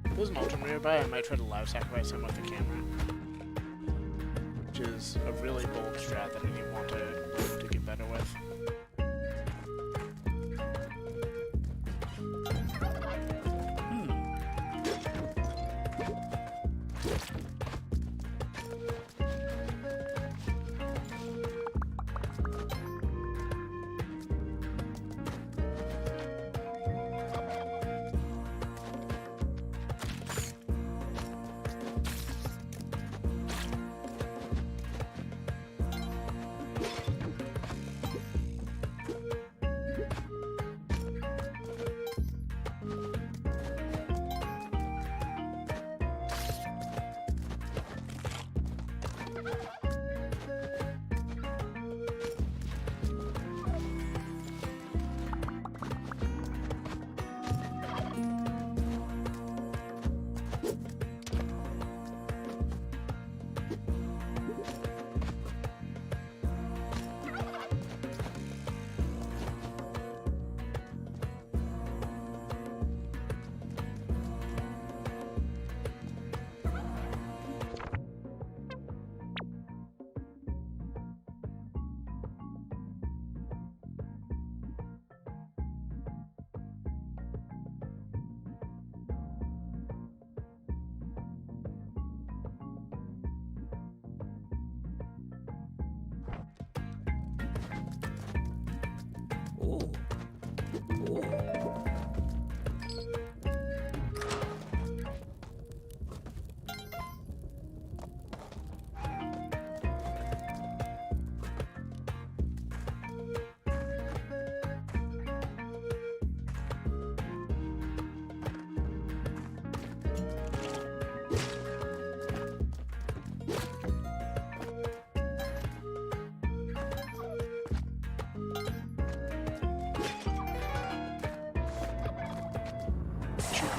If there's an ultimate nearby, I might try to live sacrifice him with the camera. Which is a really bold strat that I want to get better with.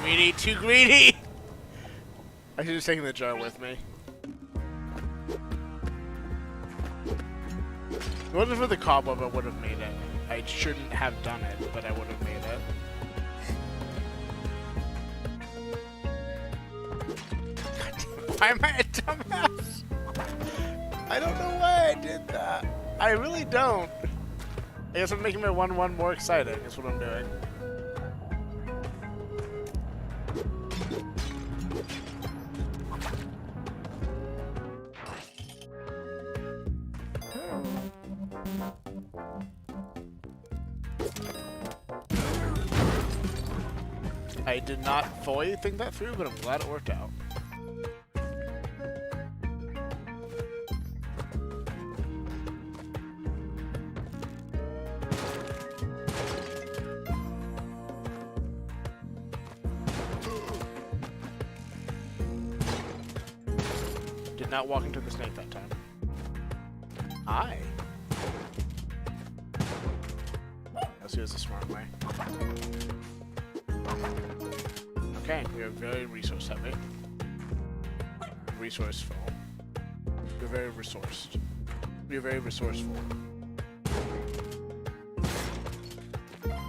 Greedy, too greedy! I should have taken the jar with me. If it wasn't for the cobweb, I would have made it. I shouldn't have done it, but I would have made it. God damn, why am I a dumbass? I don't know why I did that. I really don't. I guess I'm making my 1-1 more exciting, is what I'm doing. I did not fully think that through, but I'm glad it worked out. Did not walk into the snake that time. Aye. Let's use the smart way. Okay, we are very resource heavy. Resourceful. We're very resourced. We're very resourceful. Have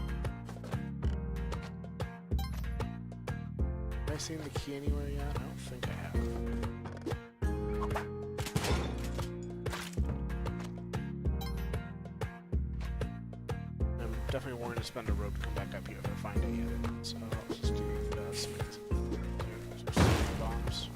I seen the key anywhere yet? I don't think I have. I'm definitely willing to spend a rope to come back up here if I find it yet. So I'll just do this. Bombs.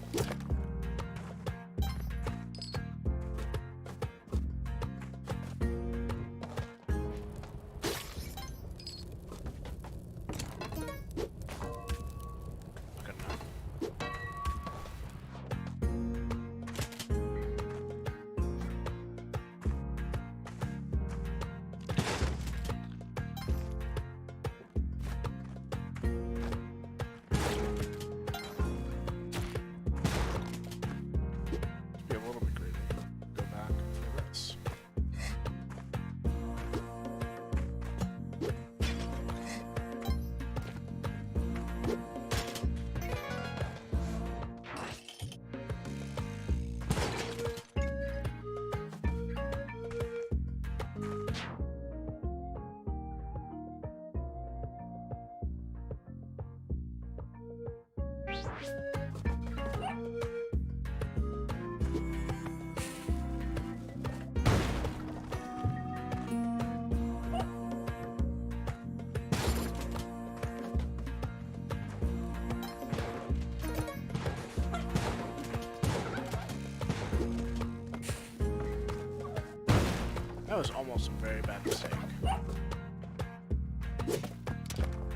That was almost a very bad mistake.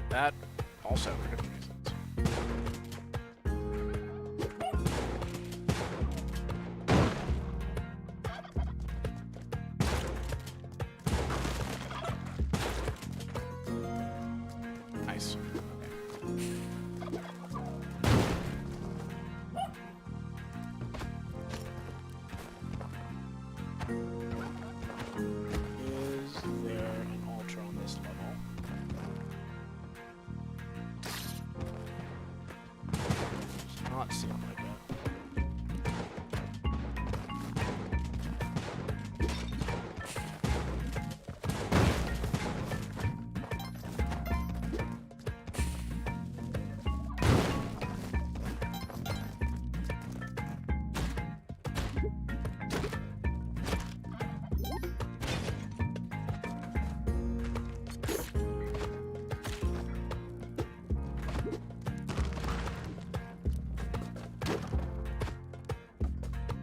That also for different reasons. Nice. Is there an altar on this level? Does not seem like it.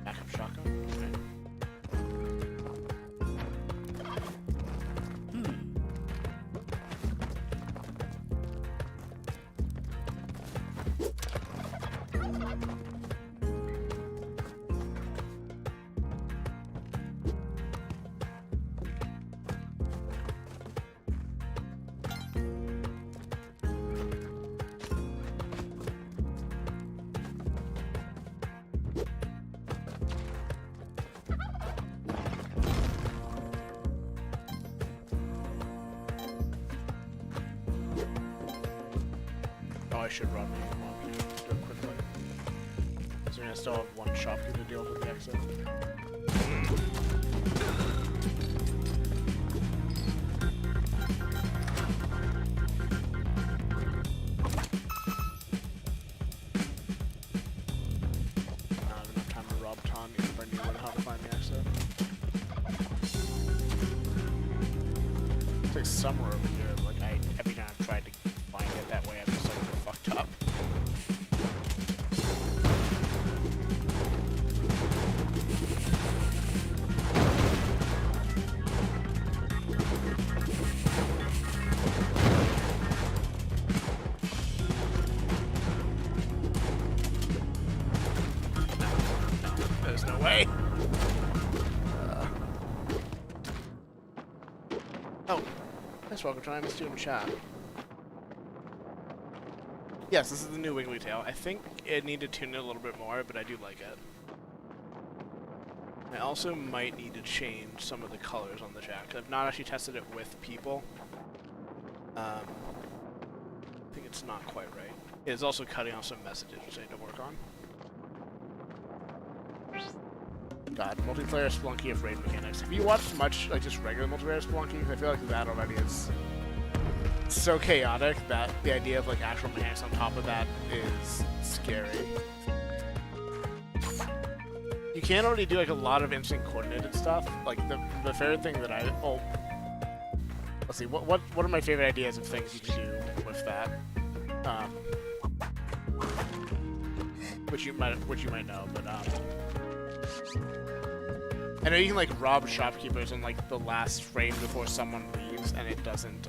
Backup shotgun? Okay. Oh, I should run. Do it quickly. So I still have one shopkeeper to deal with the exit. I don't have enough time to rob Tom even if I knew how to find the exit. It's like somewhere over here. Like every time I've tried to find it that way, I'm just like fucked up. There's no way. Oh, nice welcome to I'm student chat. Yes, this is the new Wiggly Tail. I think it need to tune it a little bit more, but I do like it. I also might need to change some of the colors on the jack. I've not actually tested it with people. I think it's not quite right. It's also cutting off some messages, which I need to work on. God, multiplayer Spelunky of raid mechanics. Have you watched much, like, just regular multiplayer Spelunky? Because I feel like that already is so chaotic that the idea of, like, actual mechanics on top of that is scary. You can already do, like, a lot of instant coordinated stuff. Like, the favorite thing that let's see, what are my favorite ideas of things you can do with that? Which you might know, but, I know you can like rob shopkeepers in like the last frame before someone leaves, and it doesn't.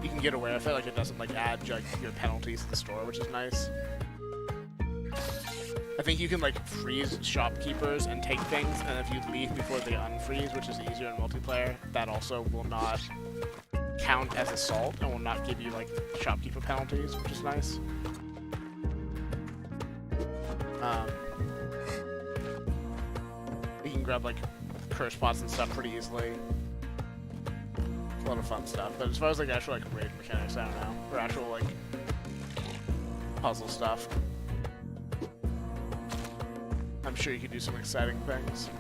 You can get away with it, like it doesn't like add like your penalties to the store, which is nice. I think you can like freeze shopkeepers and take things, and if you leave before they unfreeze, which is easier in multiplayer, that also will not count as assault and will not give you like shopkeeper penalties, which is nice. You can grab like curse pots and stuff pretty easily. It's a lot of fun stuff. But as far as like actual like raid mechanics, I don't know. Or actual like puzzle stuff, I'm sure you could do some exciting things.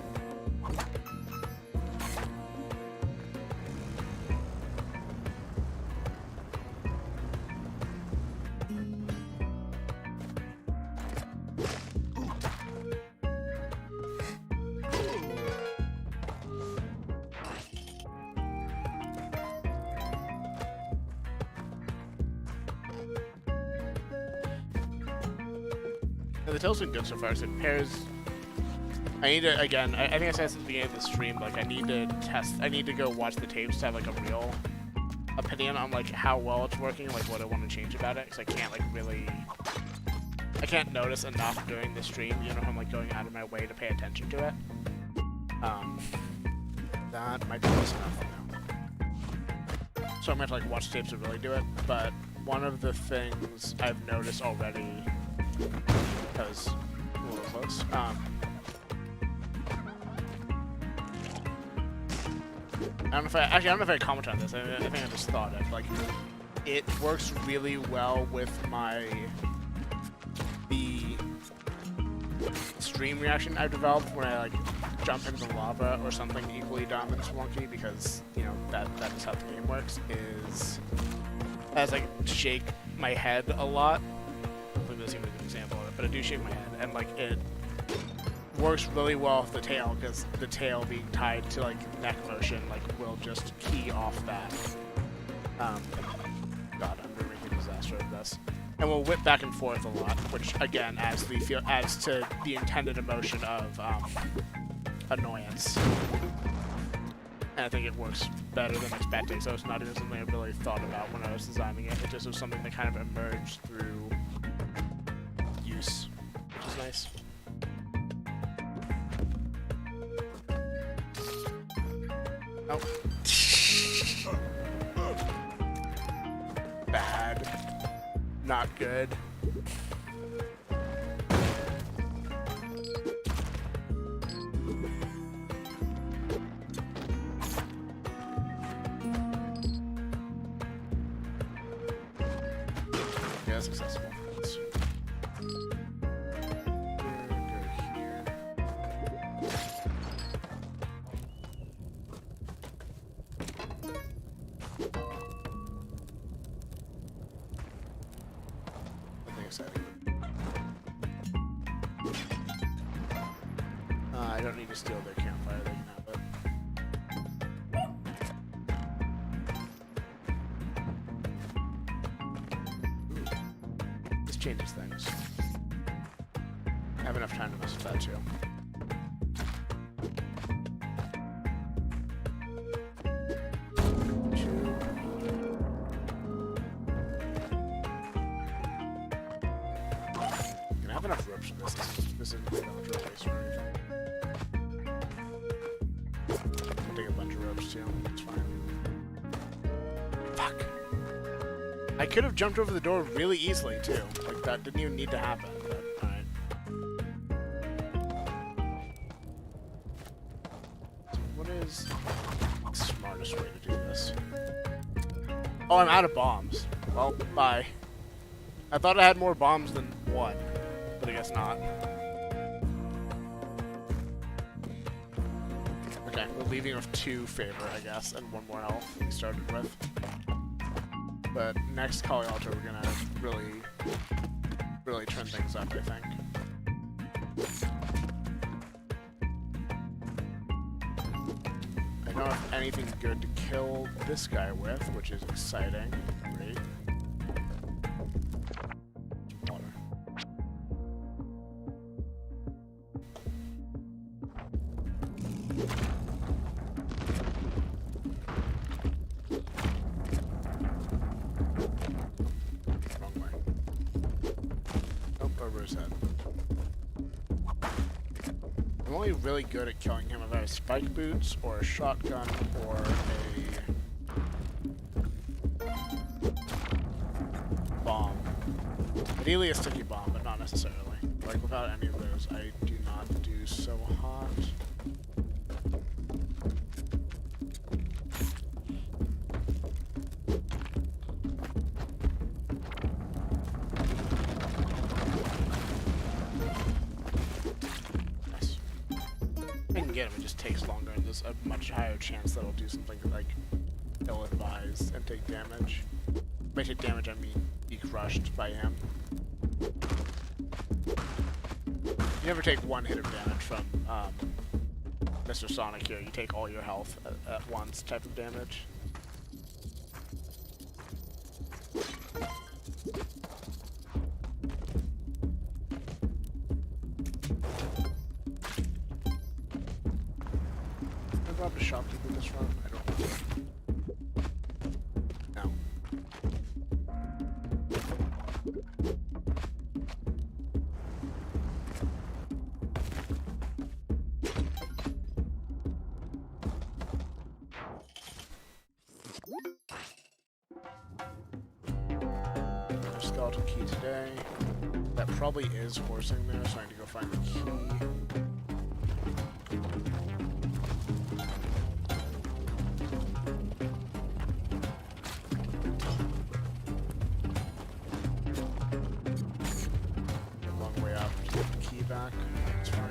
The tail's been good so far, so it pairs I need to, again, I think I said this at the beginning of the stream, like, I need to go watch the tapes to have, like, a real opinion on, like, how well it's working, like, what I want to change about it, because I can't, like, really, I can't notice enough during the stream, you know, if I'm, like, going out of my way to pay attention to it. That might be close enough now. So I'm going to, like, watch tapes to really do it, but one of the things I've noticed already, because a little close, I don't know if I comment on this. I think I just thought it. Like, it works really well with the stream reaction I've developed when I like jump into lava or something equally dumb and wonky, because you know that is how the game works. Is as I shake my head a lot. Hopefully this is a good example of it, but I do shake my head, and like it works really well with the tail, because the tail being tied to like neck motion like will just key off that. God, I'm gonna make a disaster of this. And we'll whip back and forth a lot, which again adds to the intended emotion of annoyance. And I think it works better than expecting, so it's not even something I really thought about when I was designing it. It just was something that kind of emerged through use, which is nice. Oh. Bad. Not good. Yeah, that's accessible. Let's see. I don't need to steal their campfire, they can have it. Ooh. This changes things. I have enough time to mess with that too. Can I have enough ropes for this? This isn't a village race or anything. I'll take a bunch of ropes too. It's fine. Fuck. I could have jumped over the door really easily too. Like that didn't even need to happen. But alright. So what is the smartest way to do this? Oh, I'm out of bombs. Well, bye. I thought I had more bombs than one, but I guess not. Okay, we're leaving with 2 favor, I guess, and 1 more health we started with. But next Kali Altar, we're gonna really turn things up, I think. I don't have anything good to kill this guy with, which is exciting. Great. Water. Wrong way. Nope, over his head. I'm only really good at killing him if I have spike boots, or a shotgun, or a bomb. Ideally a sticky bomb, but not necessarily. Like, without any of those, I do not do so hot. Nice. I can get him, it just takes longer, and there's a much higher chance that I'll do something like ill-advised and take damage. By take damage, I mean be crushed by him. You never take 1 hit of damage from Mr. Sonic here. You take all your health at once type of damage. a shopkeeper this run? I don't know. No. Skeleton key today. That probably is horsing there, so I need to go find the key. A long way up to get the key back. That's fine.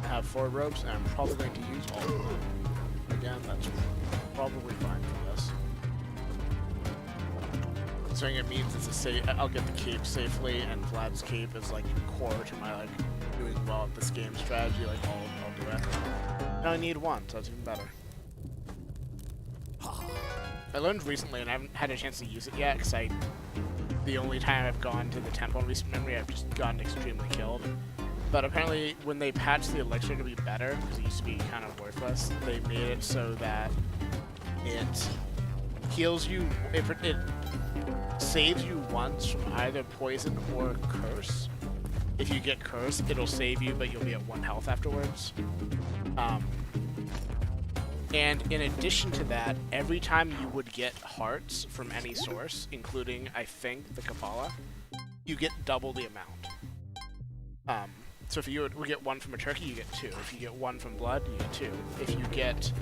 Have 4 ropes, and I'm probably going to use all of them. Again, that's probably fine for this. Considering it means it's a safe, I'll get the cape safely, and Vlad's cape is like core to my like doing well at this game strategy. Like I'll do it. I only need 1, so it's even better. I learned recently, and I haven't had a chance to use it yet, because the only time I've gone to the temple in recent memory, I've just gotten extremely killed. But apparently, when they patched the elixir to be better, because it used to be kind of worthless, they made it so that it heals you, it saves you once from either poison or curse. If you get cursed, it'll save you, but you'll be at 1 health afterwards. And in addition to that, every time you would get hearts from any source, including, I think, the Kapala, you get double the amount. So if you would get 1 from a turkey, you get 2. If you get 1 from blood, you get 2. If you get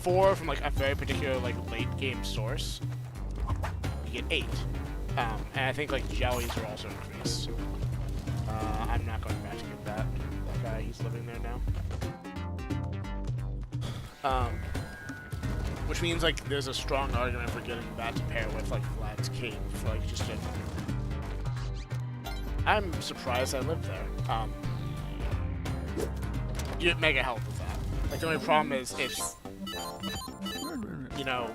4 from like a very particular like late game source, you get 8. And I think like jellies are also increased. I'm not going back to get that guy. He's living there now. Which means like there's a strong argument for getting that to pair with like Vlad's cape for like just a. I'm surprised I lived there. You get mega health with that. Like the only problem is it's, you know,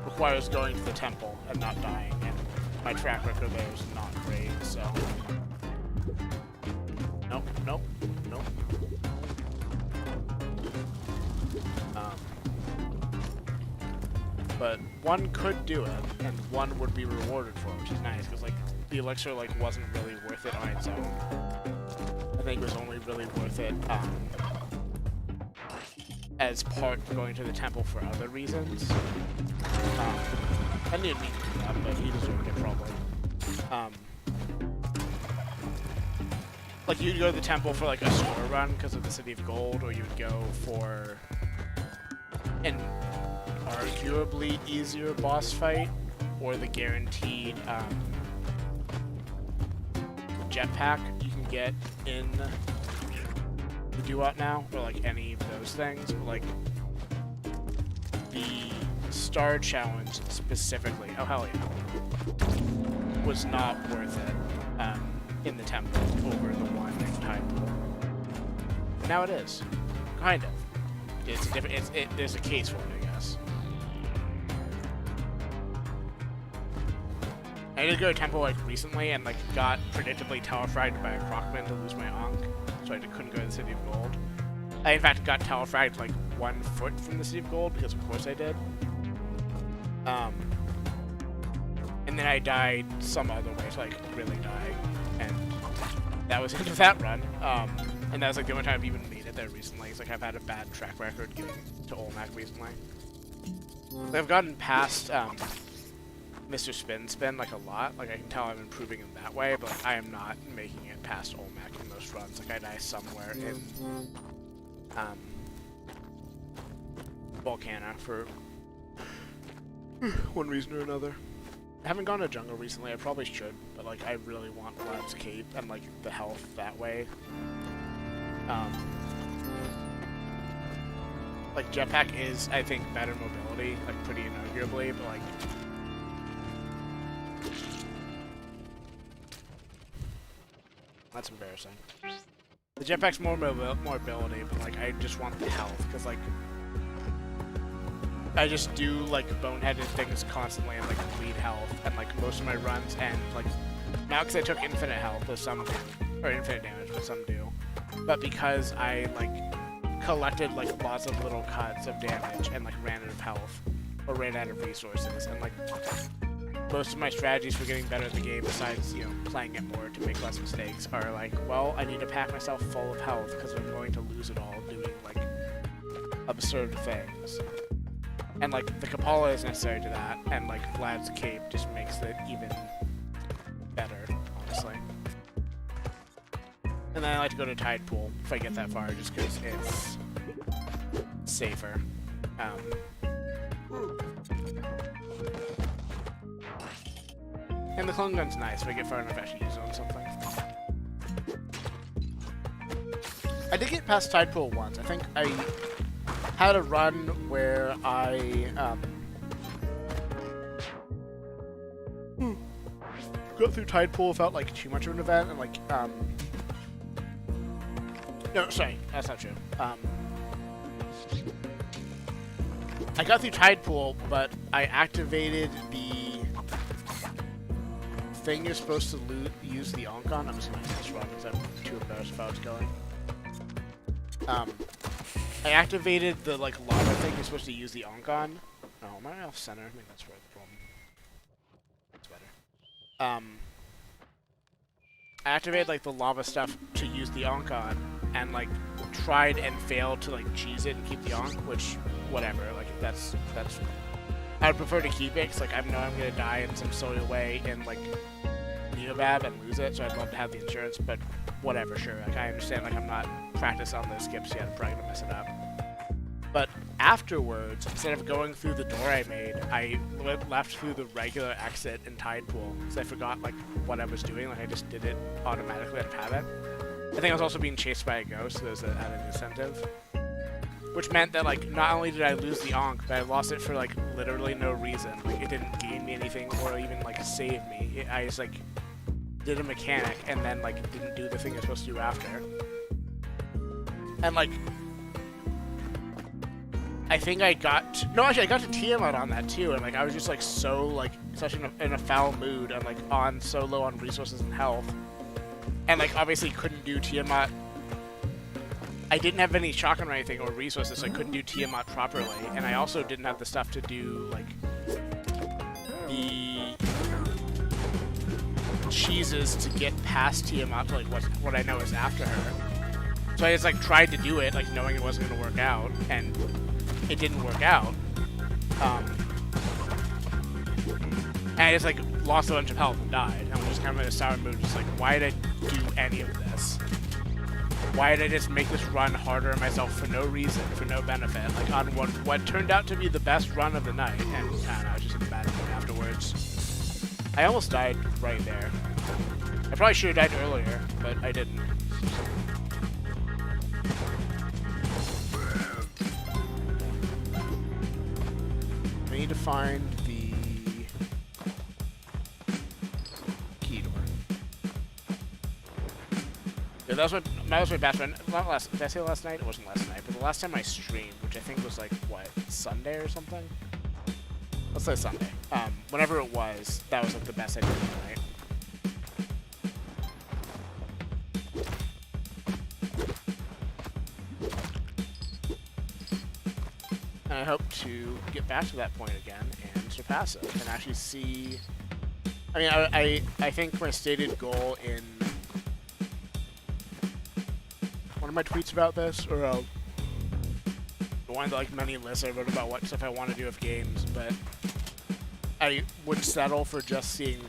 requires going to the temple and not dying, and my track record there is not great, so. Nope. But 1 could do it, and 1 would be rewarded for it, which is nice, because like the elixir like wasn't really worth it on its own. I think it was only really worth it as part of going to the temple for other reasons. I didn't mean to do that, but he deserved it probably. Like you'd go to the temple for like a score run because of the City of Gold, or you'd go for an arguably easier boss fight, or the guaranteed jetpack you can get in the Duat now, or like any of those things. But like the Star Challenge specifically, oh hell yeah, was not worth it in the temple over the one type. Now it is, kind of. It's a different. There's a case for it, I guess. I did go to temple like recently and like got predictably tower fragged by a Crocman to lose my Ankh, so I couldn't go to the City of Gold. I in fact got tower fragged like 1 foot from the City of Gold because of course I did. And then I died some other way to like really die, and that was into that run. And that was like the only time I've even made it there recently. It's like I've had a bad track record getting to Olmec recently. I've gotten past Mr. Spin like a lot. Like I can tell I'm improving in that way, but like, I am not making it past Olmec in most runs. Like I die somewhere in Volcana for one reason or another. I haven't gone to jungle recently. I probably should, but like I really want Vlad's cape and like the health that way. Like jetpack is, I think, better mobility, like pretty inarguably, but like That's embarrassing. The jetpack's more mobility, but like I just want the health, because like I just do like boneheaded things constantly and like bleed health, and like most of my runs end like not because I took infinite health, but some do, or infinite damage, but some do, but because I like collected like lots of little cuts of damage and like ran out of health or ran out of resources, and like most of my strategies for getting better at the game, besides, you know, playing it more to make less mistakes, are like, well, I need to pack myself full of health because I'm going to lose it all doing like absurd things. And like the Kapala is necessary to that, and like Vlad's cape just makes it even better, honestly. And then I like to go to Tide Pool if I get that far, just because it's safer. And the clone gun's nice if I get far enough to actually use it on something. I did get past Tide Pool once. I think I had a run where I got through Tide Pool without like too much of an event, and like no, sorry, that's not true. I got through Tide Pool, but I activated the thing you're supposed to use the Ankh on. I'm just gonna do this wrong because I'm too embarrassed if I was going. I activated the like lava thing you're supposed to use the Ankh on. Oh, am I off center? I think that's where the problem. That's better. I activated like the lava stuff to use the Ankh on, and like tried and failed to like cheese it and keep the Ankh, which whatever. Like that's. I'd prefer to keep it because like I know I'm gonna die in some silly way in like Neobab and lose it, so I'd love to have the insurance, but whatever, sure. Like I understand like I'm not practiced on those skips yet, I'm probably gonna mess it up. But afterwards, instead of going through the door I made, I left through the regular exit in Tide Pool because I forgot like what I was doing. Like I just did it automatically out of habit. I think I was also being chased by a ghost, so there's an added incentive. Which meant that, like, not only did I lose the Ankh, but I lost it for, like, literally no reason. Like, it didn't gain me anything or even, like, save me. I just, like, did a mechanic and then, like, didn't do the thing I was supposed to do after. And, like, I think I got... No, actually, I got to tiamat on that, too. And, like, I was just, like, so, like, such in a foul mood and, like, so low on resources and health. And, like, obviously couldn't do tiamat... I didn't have any shotgun or anything or resources, so I couldn't do tiamat properly, and I also didn't have the stuff to do, like, the cheeses to get past tiamat to, like, what I know is after her. So I just, like, tried to do it, like, knowing it wasn't going to work out, and it didn't work out. And I just, like, lost a bunch of health and died. And I was just kind of in a sour mood, just like, why did I do any of this? Why did I just make this run harder on myself for no reason, for no benefit? Like, on what turned out to be the best run of the night, and I don't know, I was just in a bad mood afterwards. I almost died right there. I probably should have died earlier, but I didn't. I need to find the key door. Yeah, that was my best friend. Not last. Did I say last night? It wasn't last night, but the last time I streamed, which I think was like what, Sunday or something. Let's say Sunday. Whenever it was, that was like the best I did of the night. And I hope to get back to that point again and surpass it and actually see. I mean, I think my stated goal in one of my tweets about this, or one of the like many lists I wrote about what stuff I want to do with games, but I would settle for just seeing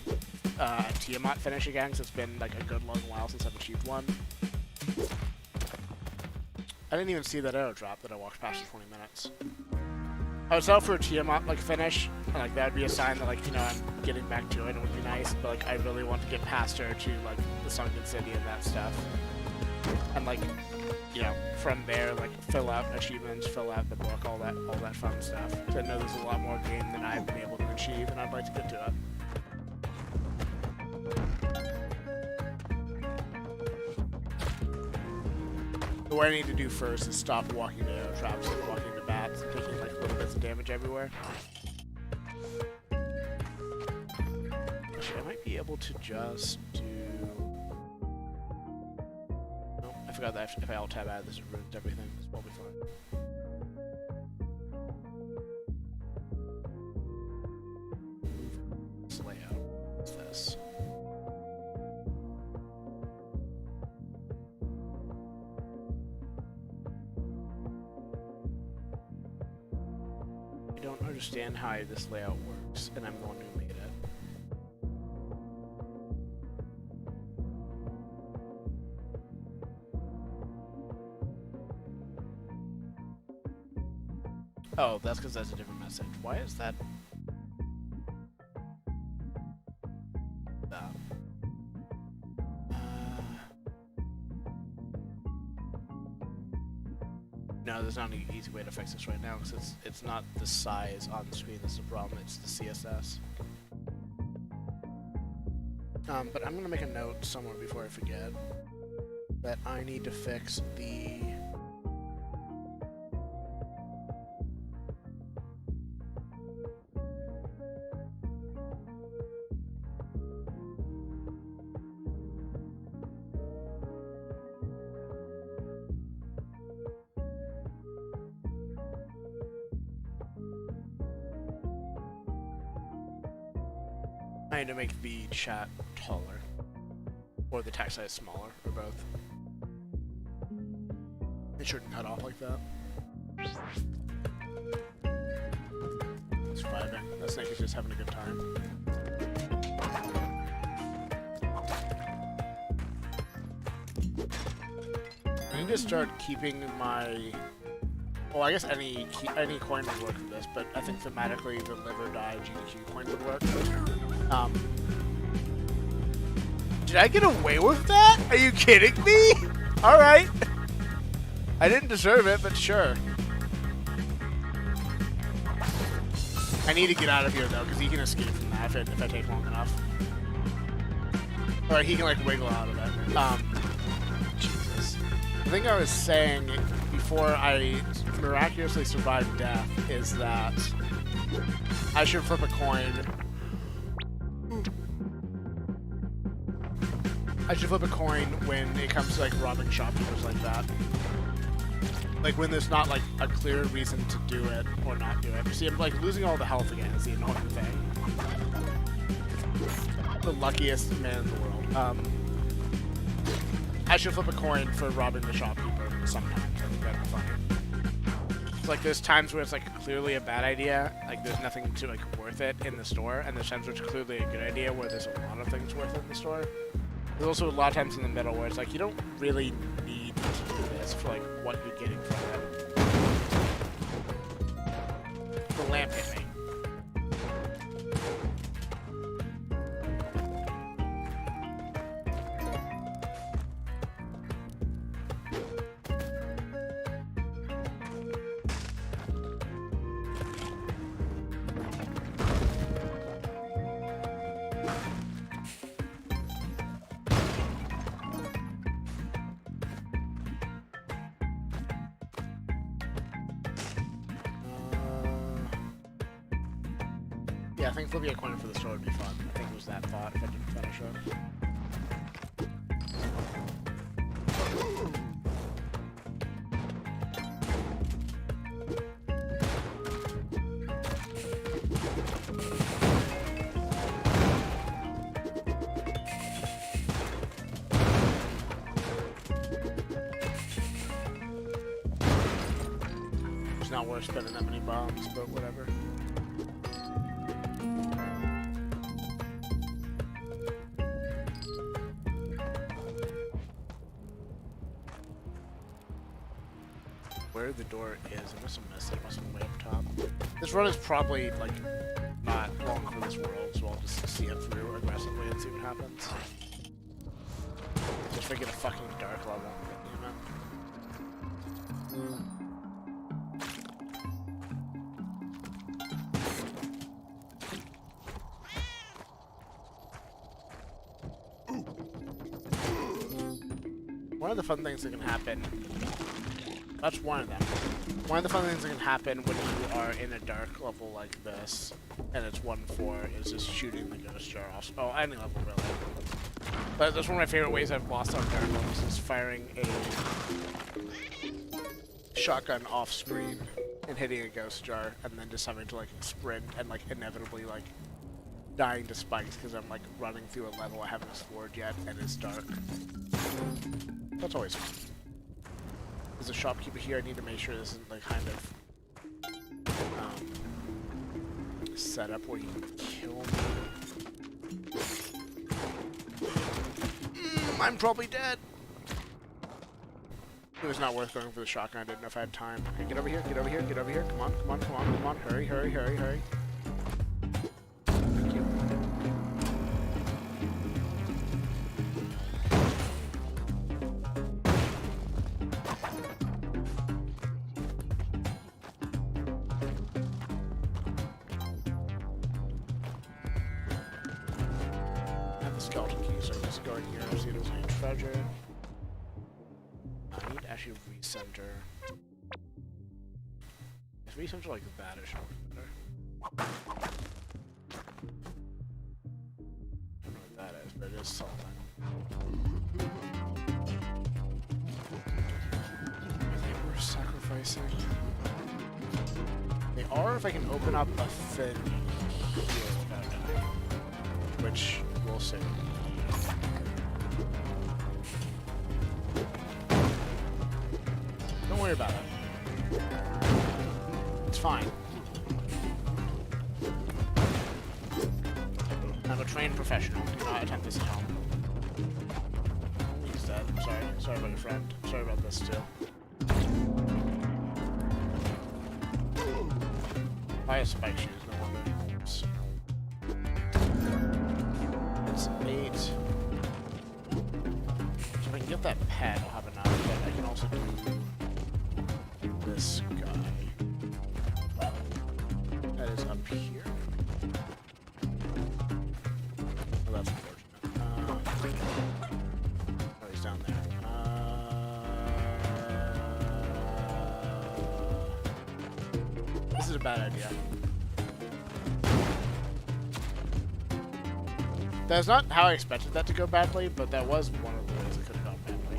Tiamat finish again, because it's been like a good long while since I've achieved one. I didn't even see that arrow drop that I walked past for 20 minutes. I would settle for a Tiamat like finish, and like that would be a sign that like, you know, I'm getting back to it and it would be nice, but like I really want to get past her to like the Sunken City and that stuff. And like, you know, from there, like fill out achievements, fill out the book, all that fun stuff. So I know there's a lot more game than I've been able to achieve, and I'd like to get to it. So what I need to do first is stop walking to arrow traps and walking to bats and taking like little bits of damage everywhere. Actually, I might be able to just do... Nope, I forgot that if I alt-tab out of this, it ruins everything. This will be fine. This layout is this. I don't understand how this layout works, and I'm the one who made it. Oh, that's because that's a different message. Why is that? No, there's not an easy way to fix this right now because it's not the size on the screen that's the problem. It's the CSS. But I'm gonna make a note somewhere before I forget that I need to fix the. I need to make the chat taller, or the text size smaller, or both. It shouldn't cut off like that. It's vibing. That snake is just having a good time. I need to start keeping my... Well, I guess any coin would work for this, but I think thematically the live or die GDQ coin would work. Did I get away with that? Are you kidding me? Alright. I didn't deserve it, but sure. I need to get out of here, though, because he can escape from that if I take long enough. Or he can, like, wiggle out of it. Jesus. The thing I was saying before I miraculously survived death is that I should flip a coin. I should flip a coin when it comes to like robbing shopkeepers like that. Like when there's not like a clear reason to do it or not do it. See, I'm like losing all the health again is the annoying thing. The luckiest man in the world. I should flip a coin for robbing the shopkeeper sometimes. I think that'd be funny. It's like there's times where it's like clearly a bad idea, like there's nothing to like worth it in the store, and there's times where it's clearly a good idea where there's a lot of things worth it in the store. There's also a lot of times in the middle where it's like you don't really need to do this for like what you're getting from it. The lamp hit me. Yeah, I think flipping a coin for the store would be fun. I think it was that thought if I didn't finish it. It's not worth spending that many bombs, but whatever. Where the door is, I must have missed it. It must have been way up top. This run is probably like not long for this world, so I'll just see it through aggressively and see what happens. Just make it a fucking dark level. one of the fun things that can happen. That's one of them. One of the fun things that can happen when you are in a dark level like this, and it's 1-4, is just shooting the ghost jar off. Oh, any level really. But that's one of my favorite ways I've lost on dark levels is firing a shotgun off screen and hitting a ghost jar, and then just having to like sprint and like inevitably like dying to spikes because I'm like running through a level I haven't explored yet and it's dark. That's always fun. As a shopkeeper here, I need to make sure this isn't the kind of setup where he can kill me. I'm probably dead. It was not worth going for the shotgun. I didn't know if I had time. Okay, get over here, get over here, get over here. Come on, come on, come on, come on. Hurry, hurry, hurry, hurry. Thank you. I have the skeleton key, so I just go in here and see if there's any treasure. I need to actually recenter. If recenter like that, it should work better. I don't know what that is, but it is something. I think we're sacrificing. They are if I can open up a thing here without dying. Which we'll see. Don't worry about it. It's fine. I'm a trained professional. Do not attempt this at home. He's dead. I'm sorry. Sorry about your friend. I'm sorry about this too. I have spike shoes, no wonder. Oops. It's 8. So if I can get that pet, I'll have enough, but I can also do this guy. That is up here. Oh, that's unfortunate. Oh, he's down there. This is a bad idea. That's not how I expected that to go badly, but that was one of the ways it could have gone badly.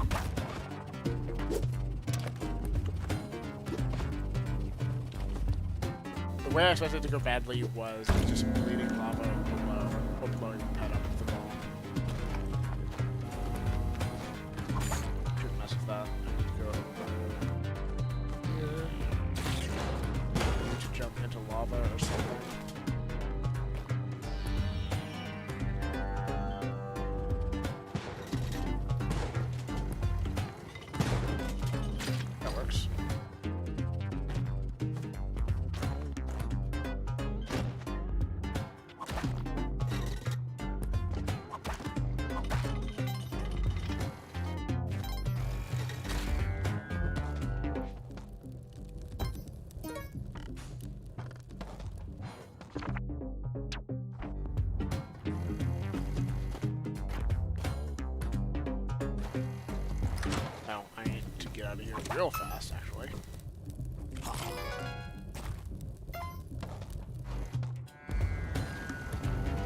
The way I expected it to go badly was just bleeding lava below, or blowing the pet up with the ball. Shouldn't mess with that. I need to go over here. I need to jump into lava or something. Real fast, actually.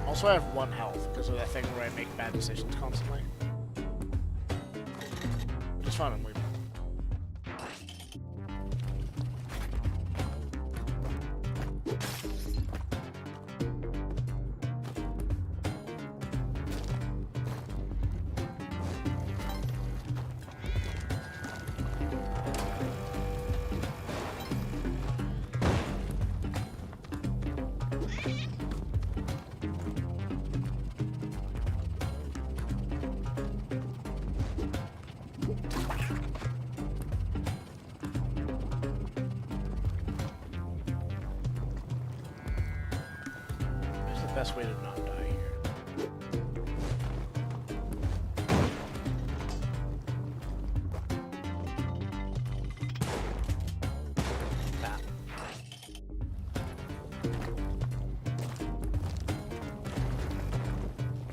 Also, I have 1 health because of that thing where I make bad decisions constantly. Just fun and leave. Best way to not die here. That.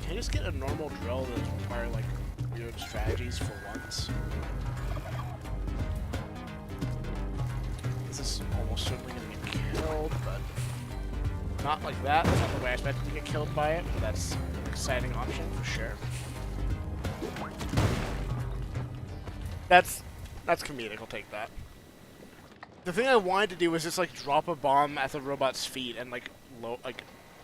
Can I just get a normal drill that doesn't require like weird some strategies for once. This is almost certainly going to get killed, but not like that. That's not the way I expected to get killed by it, but that's an exciting option for sure. That's comedic, I'll take that. The thing I wanted to do was just like drop a bomb at the robot's feet and like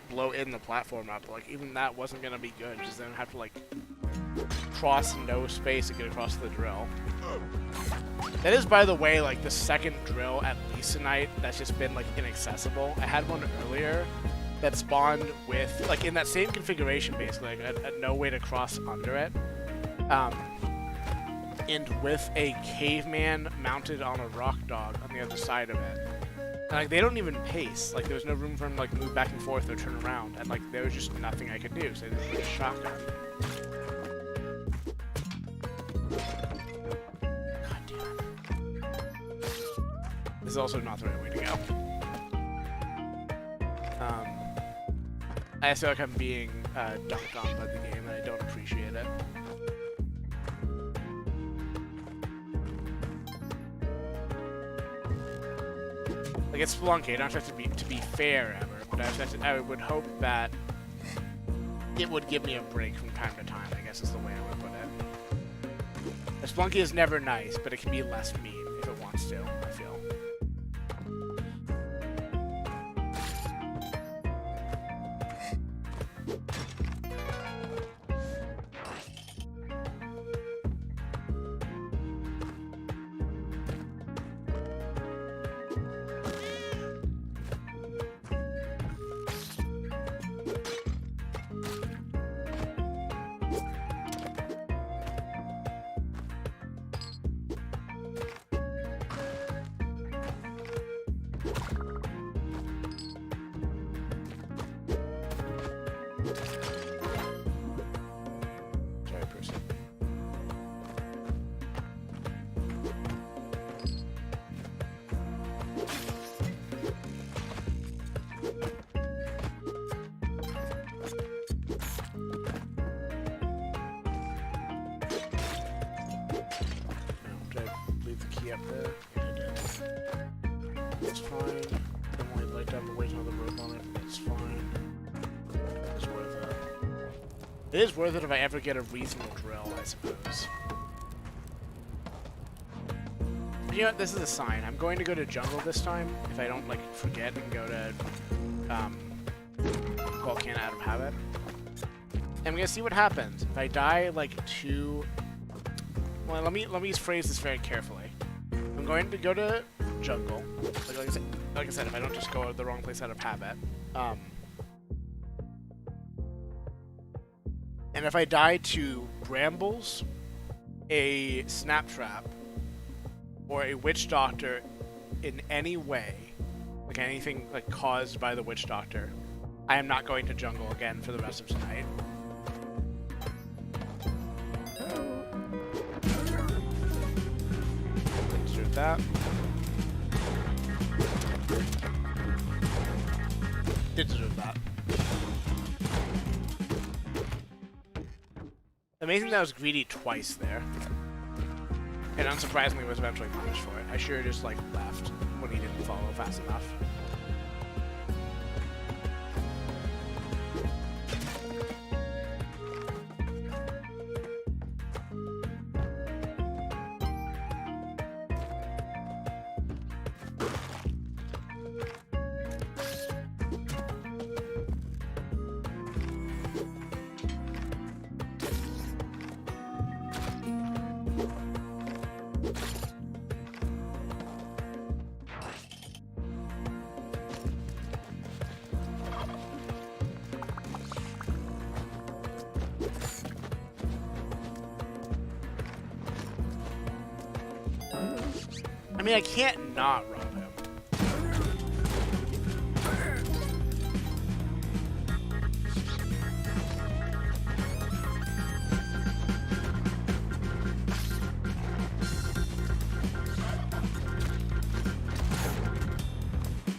blow in the platform up. Like even that wasn't gonna be good, because then I'd have to like cross no space to get across the drill. That is, by the way, like the second drill at least tonight that's just been like inaccessible. I had one earlier that spawned with like in that same configuration basically, like no way to cross under it. And with a caveman mounted on a rock dog on the other side of it. And like they don't even pace. Like there was no room for him to like move back and forth or turn around. And like there was just nothing I could do, so I just put a shotgun. God damn it. This is also not the right way to go. I feel like I'm being dunked on by the game and I don't appreciate it. Like it's Spelunky, I don't expect it to be fair ever, but I would hope that it would give me a break from time to time, I guess is the way I would put it. Spelunky is never nice, but it can be less mean if it wants to, I feel. It is worth it if I ever get a reasonable drill, I suppose. But you know what? This is a sign. I'm going to go to jungle this time, if I don't, like, forget and go to, Volcano out of habit. And I'm gonna see what happens. If I die, like, too... Well, let me phrase this very carefully. I'm going to go to jungle. Like I said, if I don't just go to the wrong place out of habit. And if I die to brambles, a snap trap, or a witch doctor in any way, like anything like caused by the witch doctor, I am not going to jungle again for the rest of tonight. Insert that. Did deserve that. Amazing that I was greedy twice there. And unsurprisingly was eventually punished for it. I sure just like left when he didn't follow fast enough. I mean, I can't not rob him.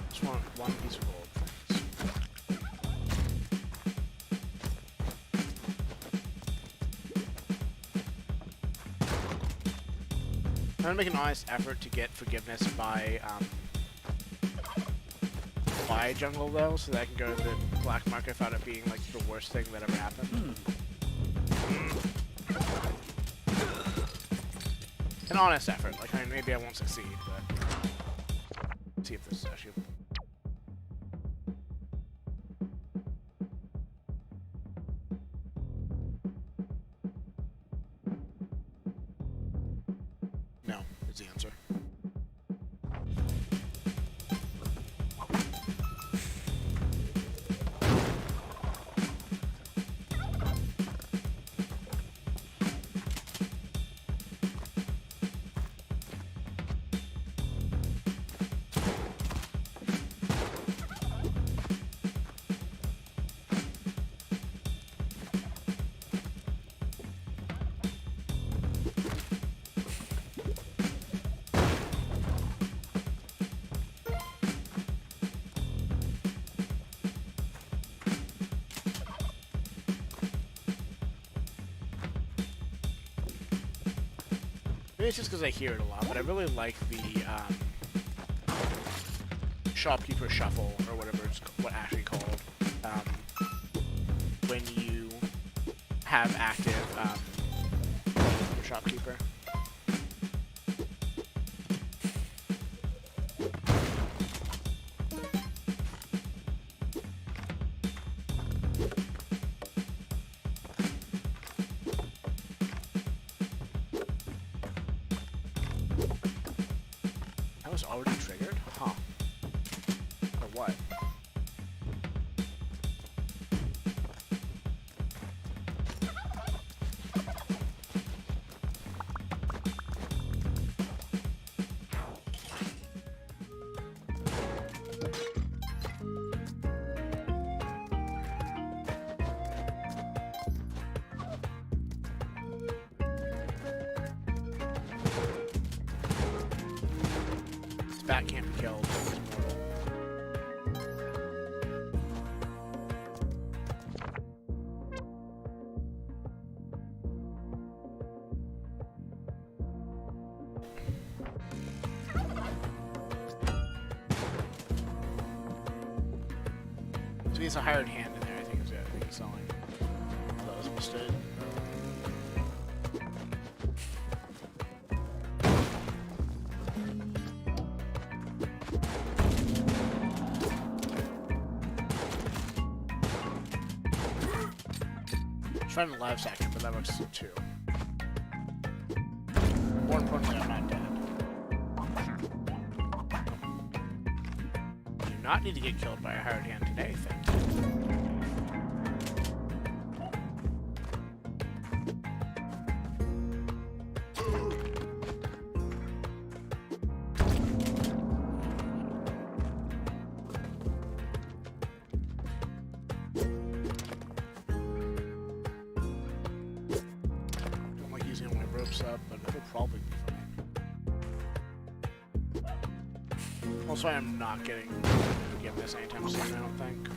Just want one piece of gold. gonna make an honest effort to get forgiveness by jungle though, so that I can go to the black market without it being like the worst thing that ever happened. An honest effort. Like, I mean, maybe I won't succeed, but let's see if this is actually. No, is the answer. Maybe it's just because I hear it a lot, but I really like the shopkeeper shuffle, or whatever it's actually called, when you have active shopkeeper. Was already triggered? Huh. Or what? Bat can't be killed. It's mortal. So he's a hired hand in there, I think is it. I think he's selling. Oh, that was a mistake. Trying to live sack him, but that works too. More importantly, I'm not dead. I do not need to get killed by a hired hand today, thank you. Up, but it'll probably be fine. Also, I'm not getting forgiveness anytime soon, I don't think.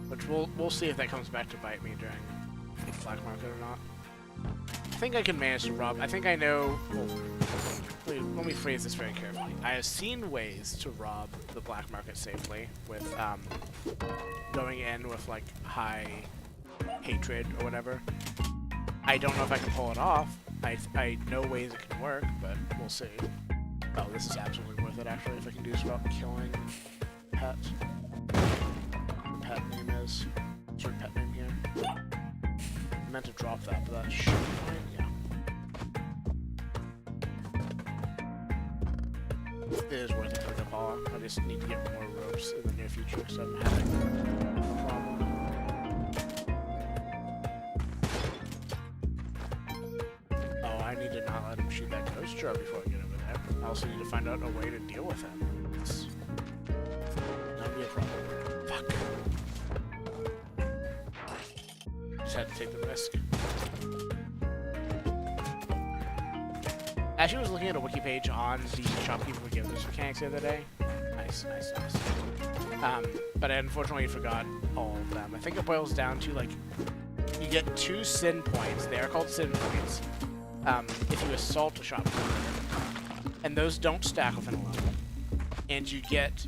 Which we'll see if that comes back to bite me during the black market or not. I think I can manage to rob. I think I know. Well, let me phrase this very carefully. I have seen ways to rob the black market safely with going in with like high hatred or whatever. I don't know if I can pull it off. I know ways it can work, but we'll see. Oh, this is absolutely worth it, actually, if I can do this without killing pets. The pet name is... What's your pet name here? I meant to drop that, but that should be fine, yeah. It is worth it for the Paula. I just need to get more ropes in the near future, because I'm having a problem. I need to not let him shoot that ghost jar before I get over there. I also need to find out a way to deal with him. It's not be a problem. Fuck. Just had to take the risk. Actually, I was looking at a wiki page on the shopkeeper forgiveness mechanics the other day. Nice, nice, nice. But I unfortunately forgot all of them. I think it boils down to, like, you get 2 sin points. They are called sin points. if you assault a shopkeeper, and those don't stack within a level, and you get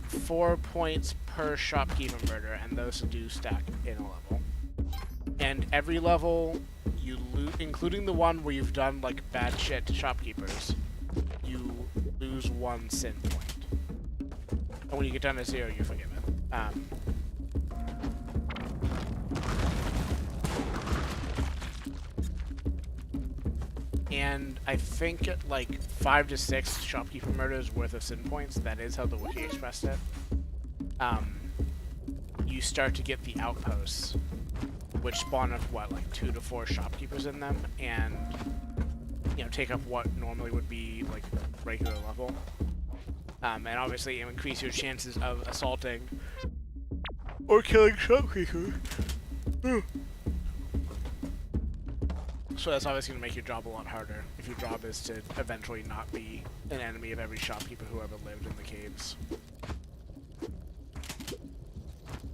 4 points per shopkeeper murder, and those do stack in a level. And every level you lose, including the one where you've done like bad shit to shopkeepers, you lose 1 sin point. And when you get down to 0, you're forgiven. And I think at like 5 to 6 shopkeeper murders worth of sin points, that is how the wiki expressed it, you start to get the outposts, which spawn up, what, like 2 to 4 shopkeepers in them, and, you know, take up what normally would be, like, regular level. And obviously, increase your chances of assaulting or killing shopkeepers. So that's obviously going to make your job a lot harder, if your job is to eventually not be an enemy of every shopkeeper who ever lived in the caves.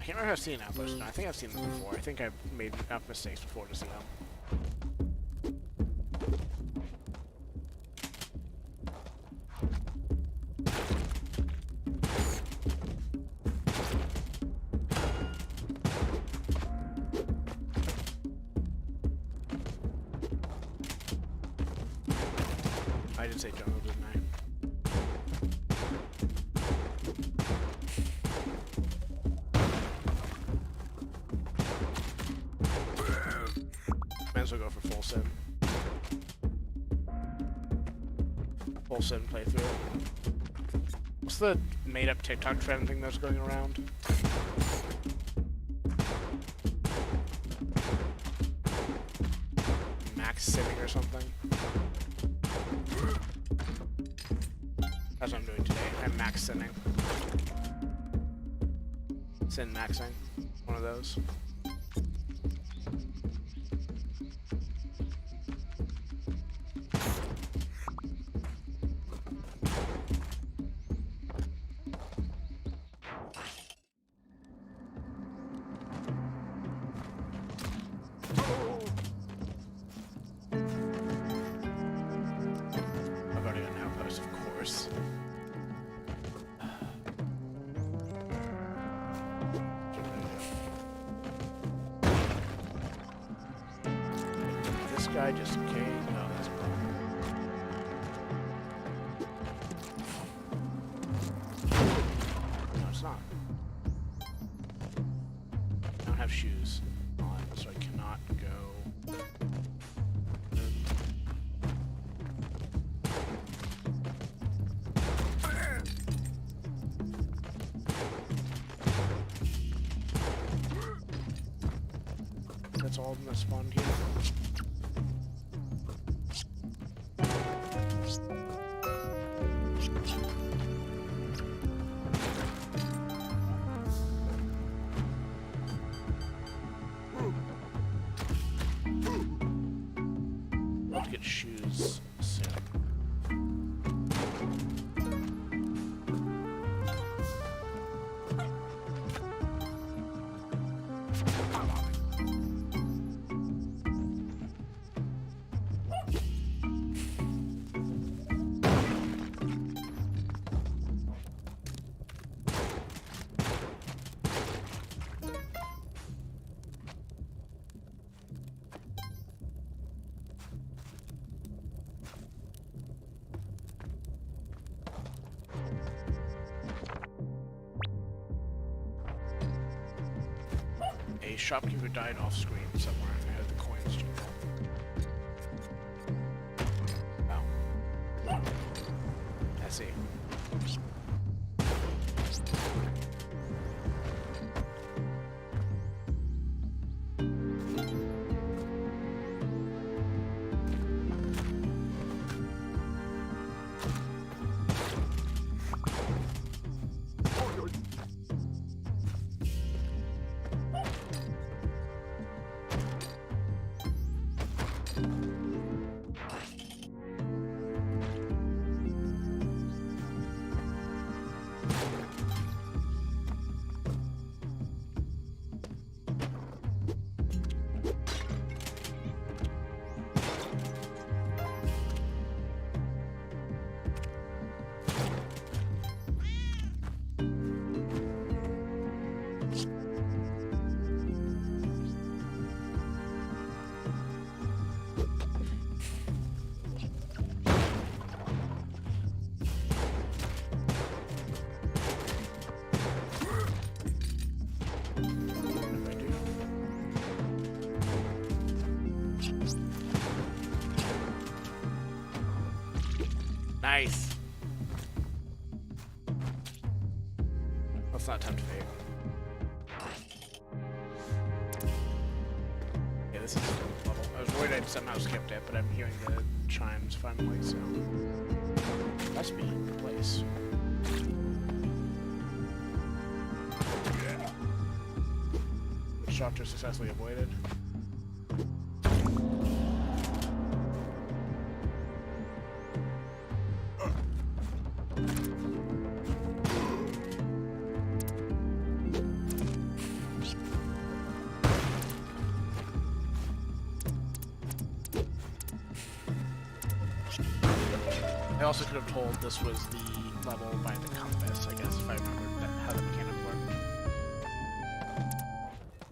I can't remember if I've seen an outpost. No, I think I've seen them before. I think I've made enough mistakes before to see them. I did say jungle, didn't I? Might as well go for full sim. Full sim playthrough. What's the made-up TikTok trend thing that's going around? Max sinning or something? That's what I'm doing today. I'm max sinning. Sin maxing. One of those. I've already got an outpost, of course. This guy just in case. No, that's a problem. No, it's not. I don't have shoes on, so I cannot go. That's all of them that spawned here. I'll have to get shoes soon. A shopkeeper died off screen somewhere. I had the coins jingle. Oh. I see. Nice. Let's not tempt fate. Yeah, this is a level. I was worried I'd somehow skipped it, but I'm hearing the chimes finally, so must be in place. Shot successfully avoided. I also could have told this was the level by the compass, I guess, if I remembered how the mechanic worked.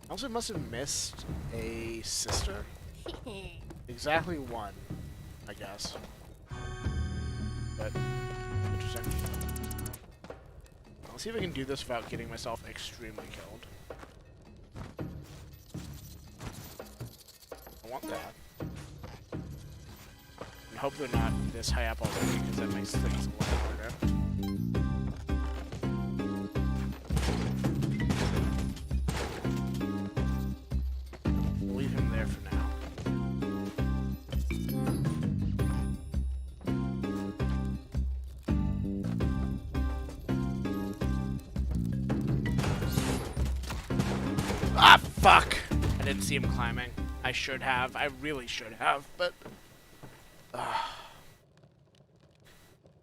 I also must have missed a sister. Exactly one, I guess. But, interesting. I'll see if I can do this without getting myself extremely killed. I want that. I hope they're not this high up already, because that makes things a little harder. We'll leave him there for now. Ah, fuck! I didn't see him climbing. I should have. I really should have, but...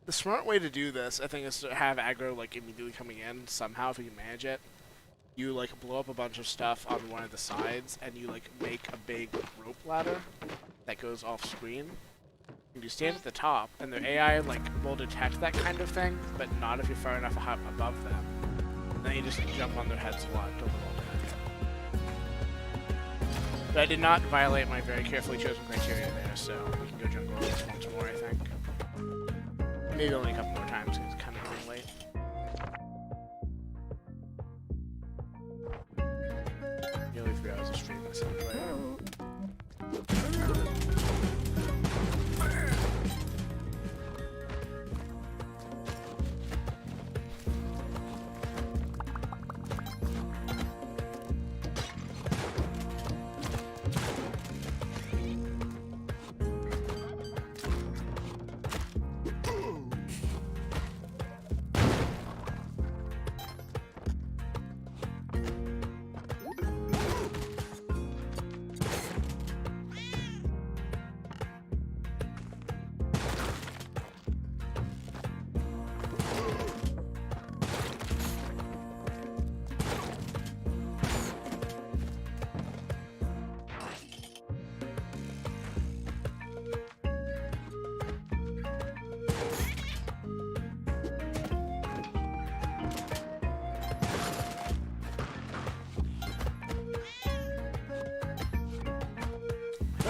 The smart way to do this, I think, is to have aggro, like, immediately coming in, somehow, if you can manage it. You, like, blow up a bunch of stuff on one of the sides, and you, like, make a big rope ladder that goes off-screen. And you stand at the top, and their AI, like, will detect that kind of thing, but not if you're far enough above them. And then you just jump on their heads a lot to roll back. But I did not violate my very carefully chosen criteria there, so we can go jungle at least once more, I think. Maybe only a couple more times, because it's kind of getting late. Nearly 3 hours of stream, that sounds right.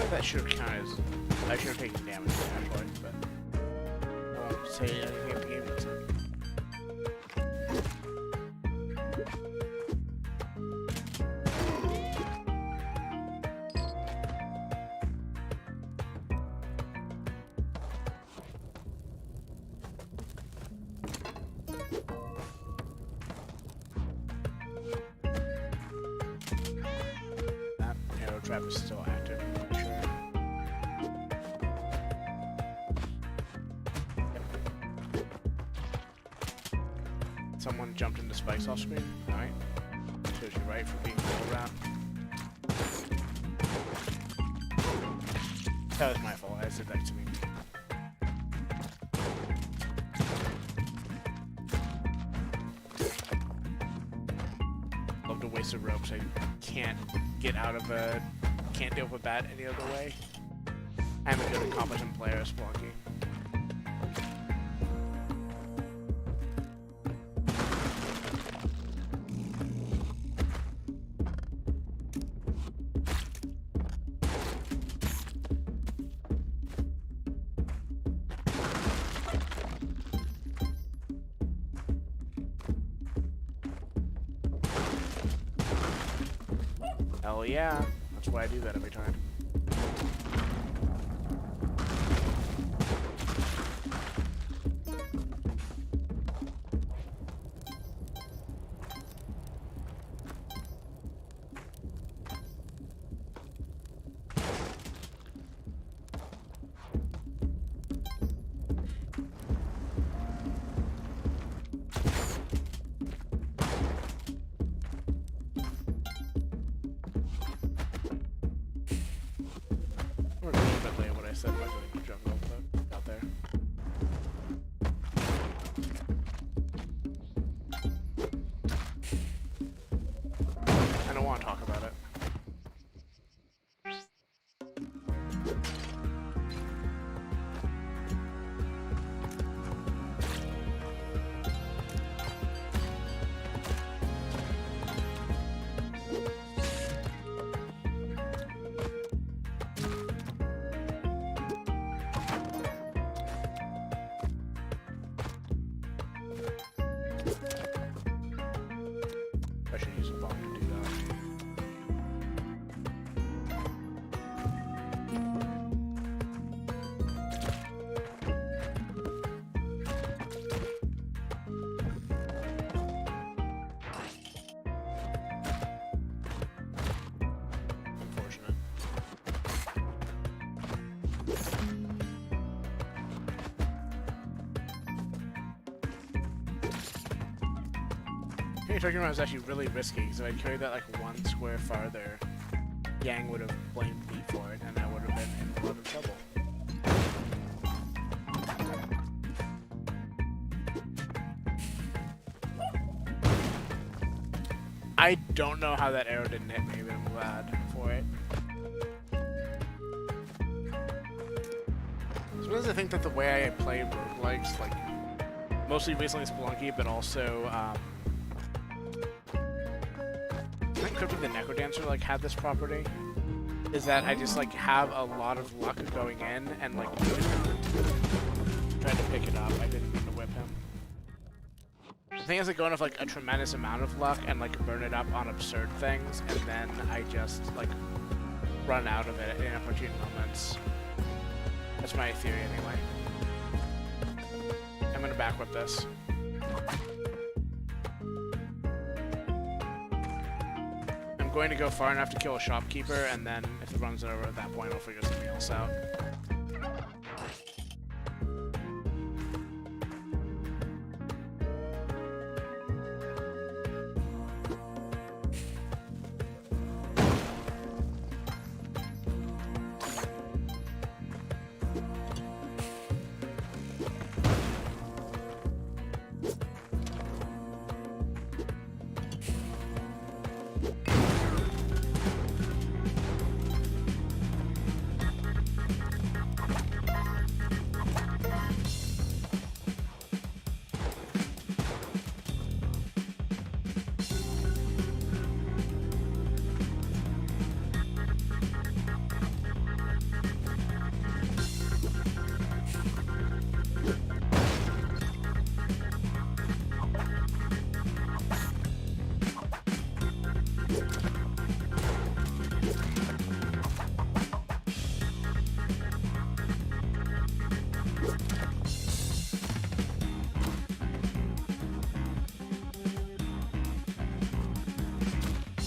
That should have counted as... I should have taken damage actually, but... I won't say anything at the game next time. That arrow trap is still active. Someone jumped into spikes off screen. Alright. Shows you right for being full around. That was my fault. I said that to me. Love to waste a rope so I can't get out of a... Can't deal with that any other way. I'm a good, competent player, Splunky. Hell yeah, that's why I do that every time. said, like a jungle out there. I don't want to talk about it. I should use a bomb to do that. Unfortunate. Talking about was actually really risky, because if I carried that like 1 square farther, Yang would have blamed me for it, and I would have been in a lot of trouble. I don't know how that arrow didn't hit me, but I'm glad for it. Sometimes I think that the way I play roguelikes, like, mostly recently Spelunky, but also, I think Crypt of the Necrodancer like had this property, is that I just like have a lot of luck going in and like tried to pick it up. I didn't mean to whip him. The thing is like going with like a tremendous amount of luck and like burn it up on absurd things, and then I just like run out of it in inopportune moments. That's my theory anyway. I'm gonna back whip this. I'm going to go far enough to kill a shopkeeper, and then if it runs over at that point, I'll figure something else out.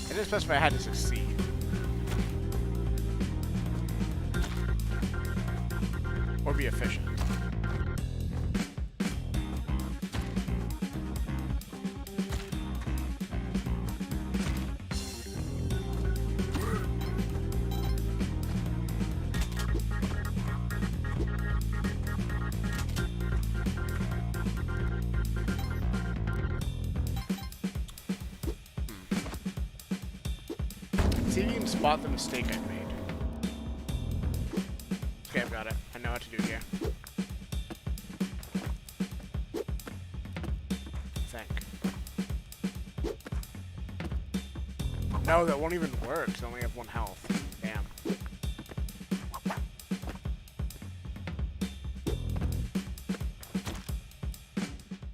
I didn't specify I had to succeed. Or be efficient. See if you can spot the mistake I made. Okay, I've got it. I know what to do here. I think. No, that won't even work. I only have 1 health. Damn.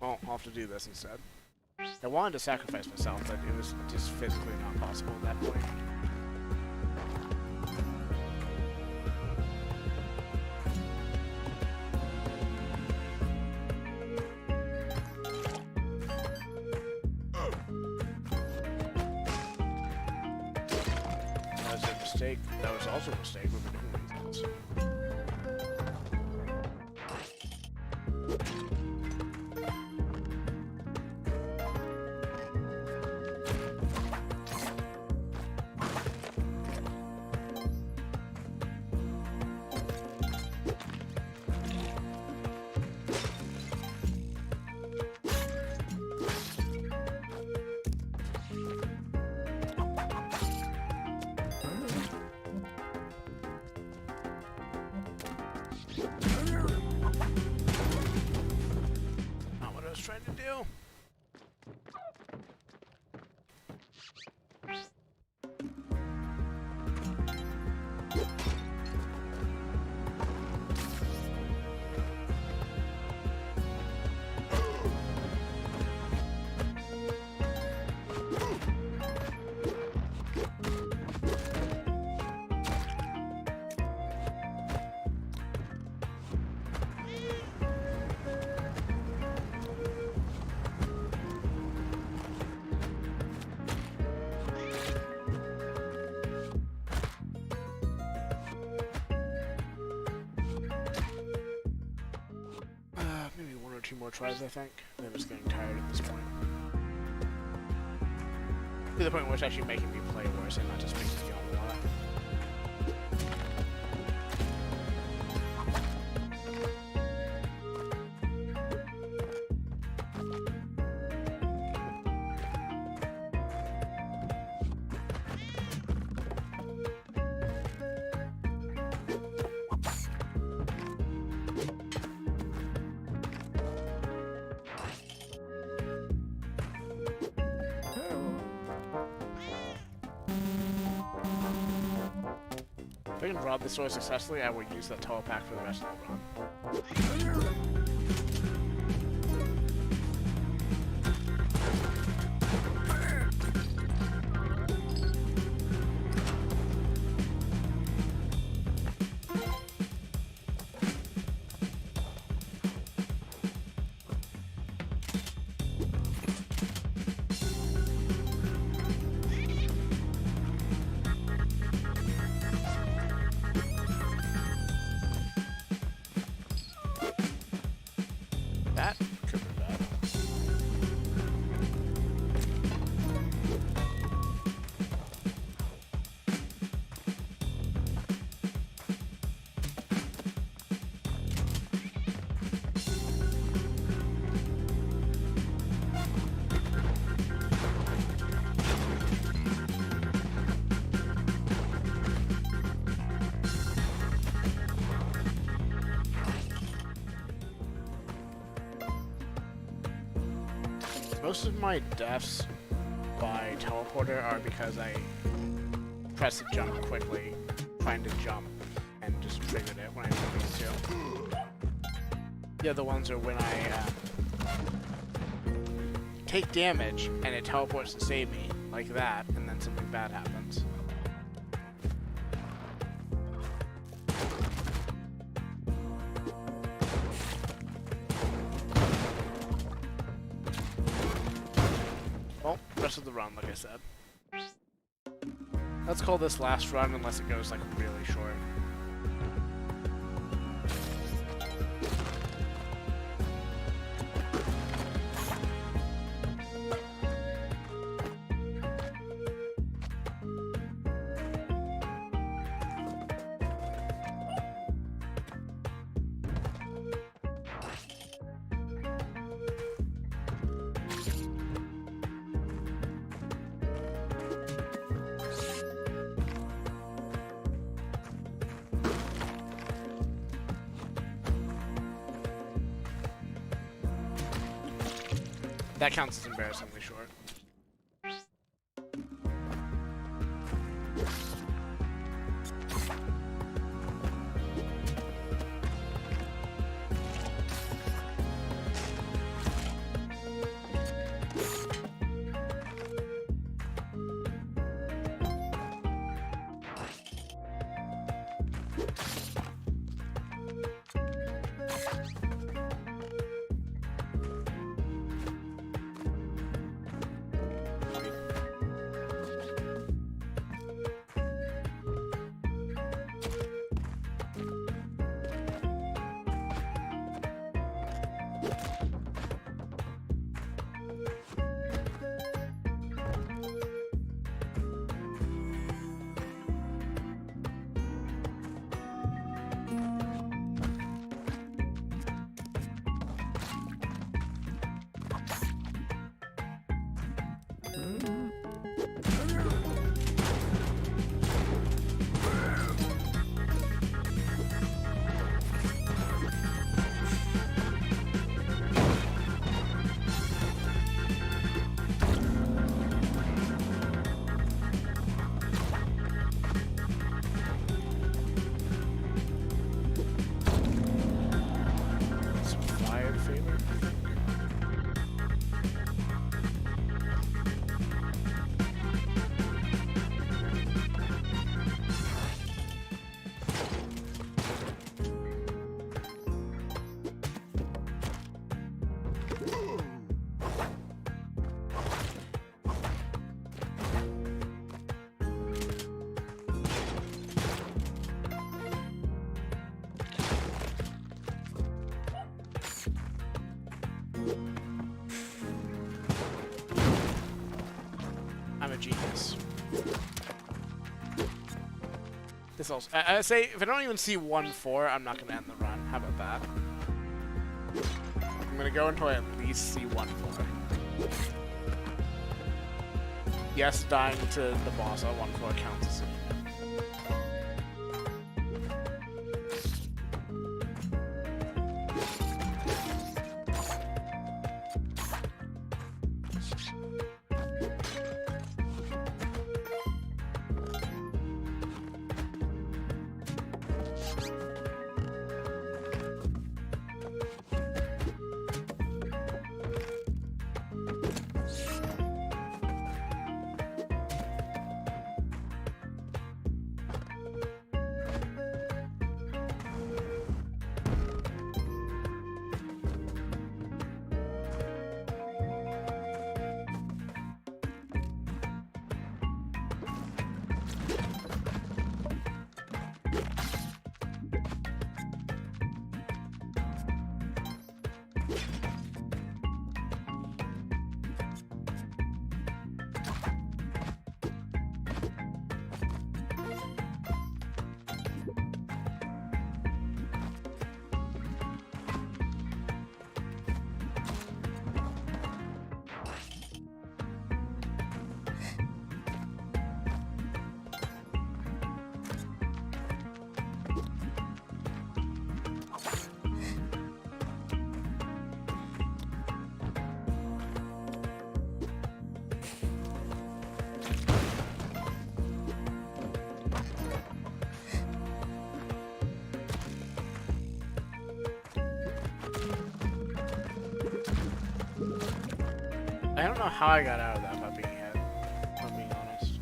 Well, I'll have to do this instead. I wanted to sacrifice myself, but it was just physically not possible at that point. That was a mistake. That was also a mistake. We've been doing things. 2 more tries, I think. And I'm just getting tired at this point. To the point where it's actually making me play worse and not just making me yawn a lot. If I can rob the store successfully, I will use that telepack for the rest of the run. That could be bad. Most of my deaths by teleporter are because I press the jump quickly, trying to jump, and just triggered it when I didn't need to. The other ones are when I take damage and it teleports to save me, like that, and then something bad happens. Well, rest of the run, like I said. Let's call this last run unless it goes like really short. That counts as embarrassingly short. This also, I say if I don't even see 1-4, I'm not gonna end the run. How about that? I'm gonna go until I at least see 1-4. Yes, dying to the boss at 1-4 counts as a I don't know how I got out of that by being honest.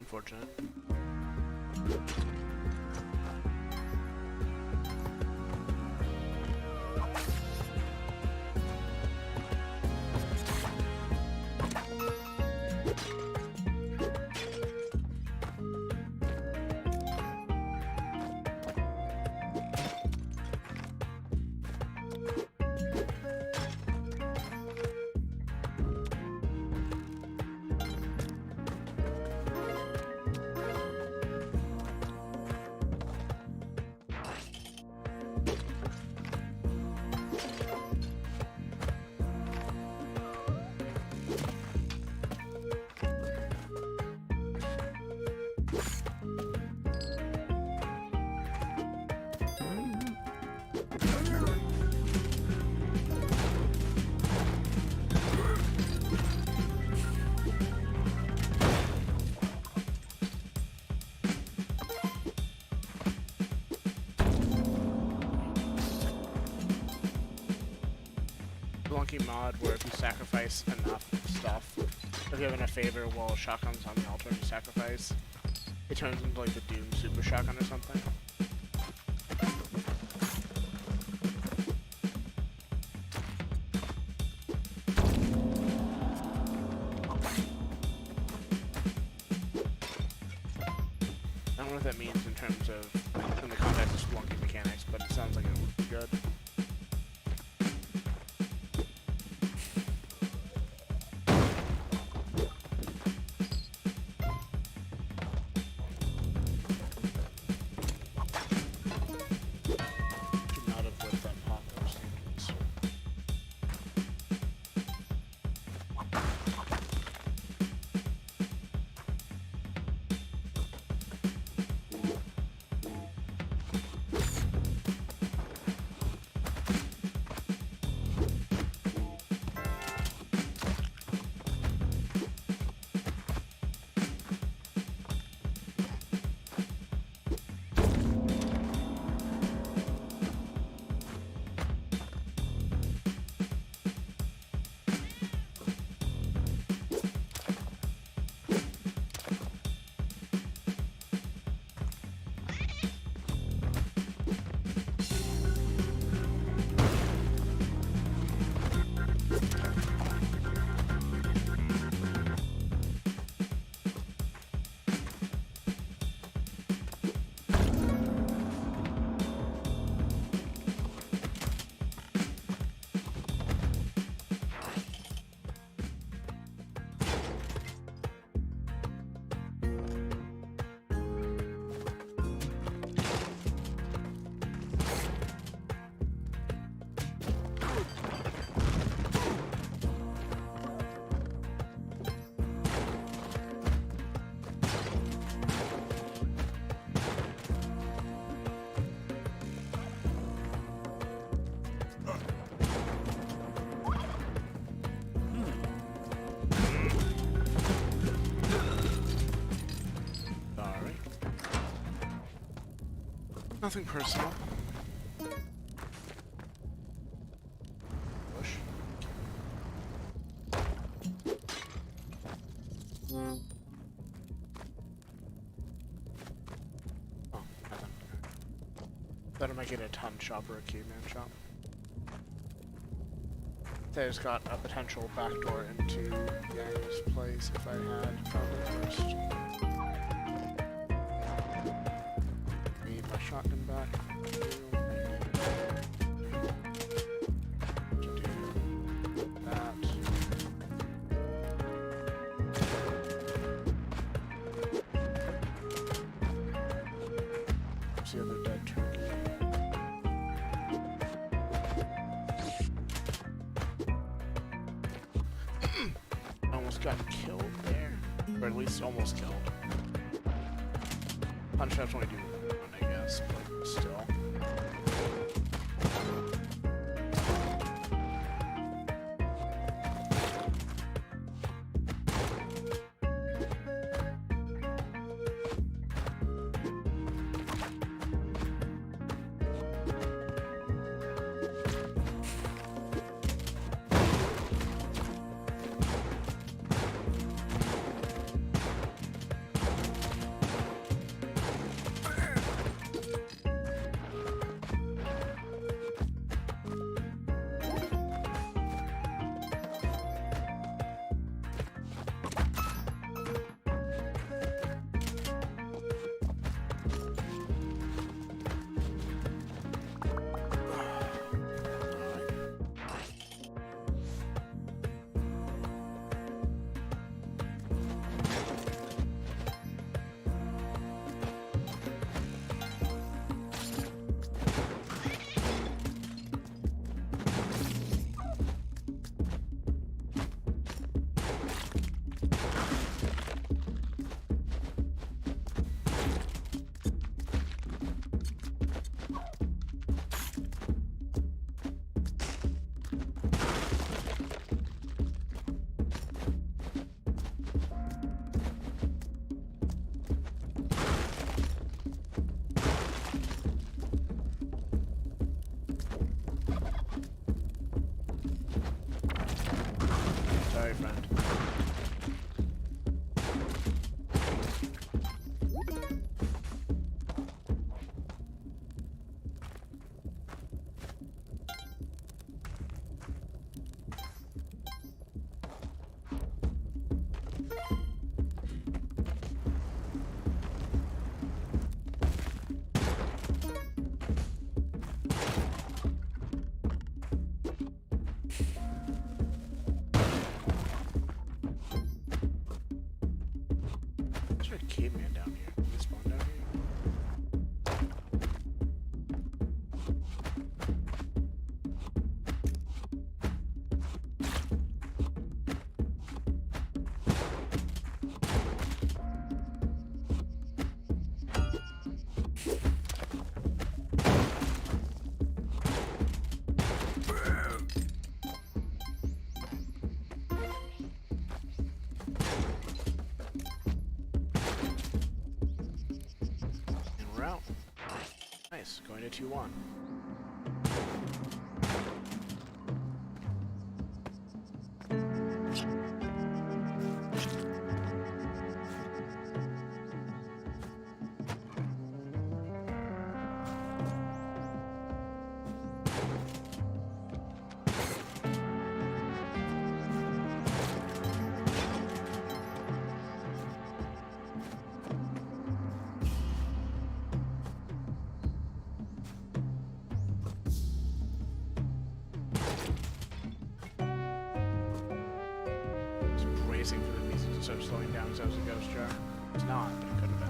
Unfortunate. Flunky mod where if you sacrifice enough stuff, if you have enough favor while shotgun's on the altar and you sacrifice, it turns into like the Doom Super Shotgun or something. I don't know what that means in terms of, in the context of Splunky mechanics, but it sounds like it would be good. Nothing personal. Push. Oh, nothing. Thought I might get a ton shop or a caveman shop. I just got a potential backdoor into Yang's place if I had probably first. Need my shotgun back. To do that. Where's the other dead turkey? Got killed there, or at least almost killed. Punch traps only do one, I guess, but still. Sorry, friend. Caveman down here. Can we spawn down out. Nice, going to 2-1. Bracing for the music to start slowing down as I was a ghost jar. It's not, but it could have been.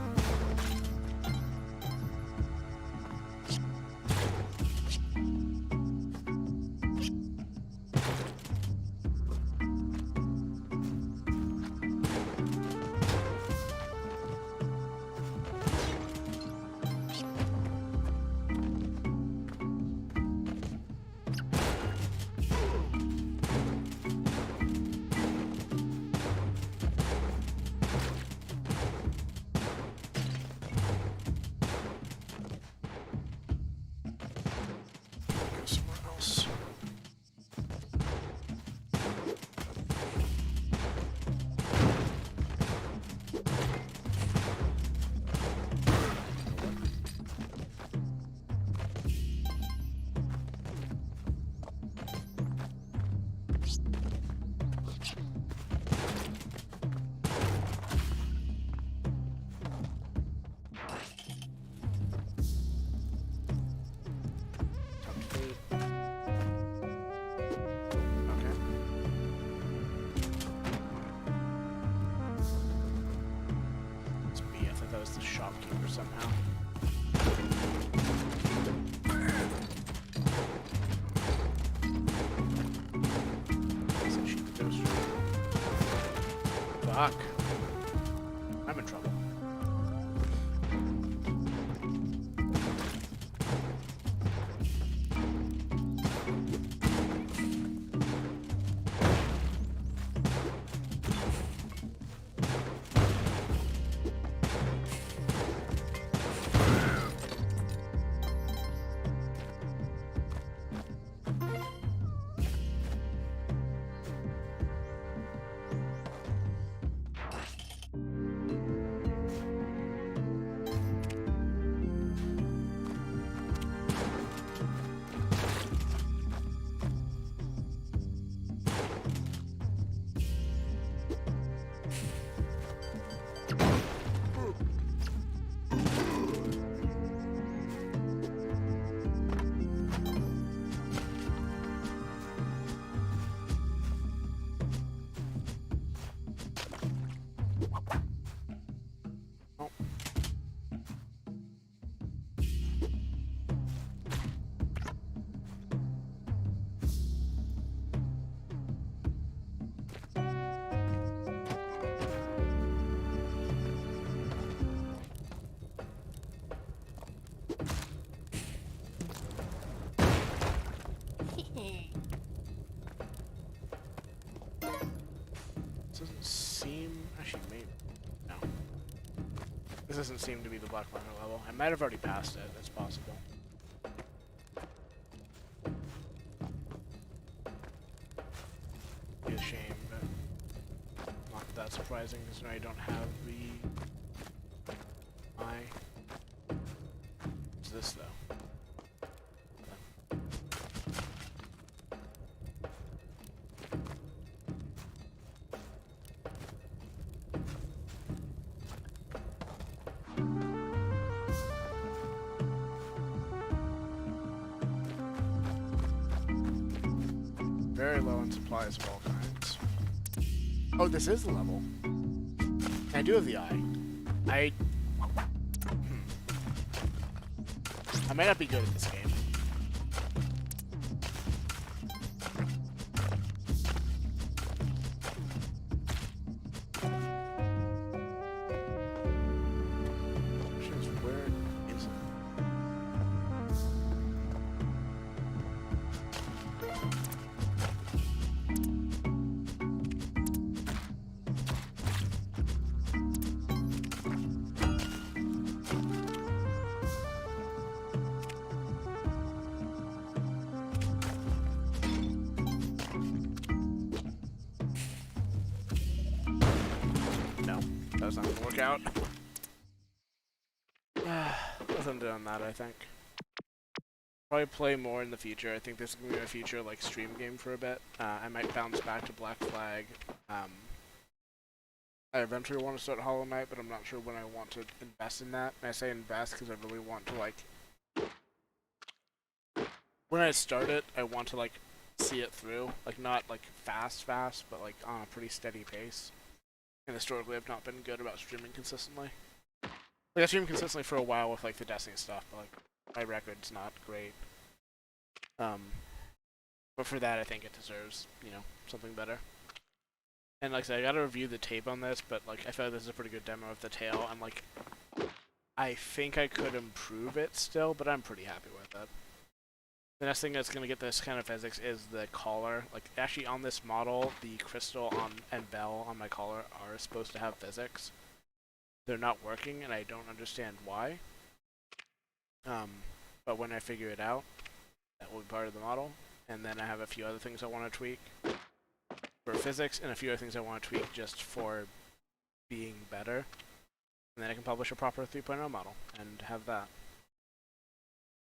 that was the shopkeeper somehow. Fuck. I'm in trouble. Doesn't seem... Actually, maybe... No. This doesn't seem to be the black market level. I might have already passed it. It's possible. Be a shame, but not that surprising because now I don't have the... What's this, though? Very low in supplies of all kinds. Oh, this is the level. I do have the eye. I might not be good at this game. Where is it? That's not gonna work out. Nothing doing that, I think. Probably play more in the future. I think this is gonna be my future like stream game for a bit. I might bounce back to Black Flag. I eventually want to start Hollow Knight, but I'm not sure when I want to invest in that. And I say invest because I really want to like... When I start it, I want to like see it through. Like not like fast, but like on a pretty steady pace. And historically, I've not been good about streaming consistently. Like, I streamed consistently for a while with, like, the Destiny stuff, but, like, my record's not great. But for that, I think it deserves, you know, something better. And, like I said, I gotta review the tape on this, but, like, I feel like this is a pretty good demo of the tail, and, like, I think I could improve it still, but I'm pretty happy with it. The next thing that's going to get this kind of physics is the collar. Like, actually on this model, the crystal and bell on my collar are supposed to have physics. They're not working, and I don't understand why. But when I figure it out, that will be part of the model. And then I have a few other things I want to tweak for physics, and a few other things I want to tweak just for being better. And then I can publish a proper 3.0 model and have that.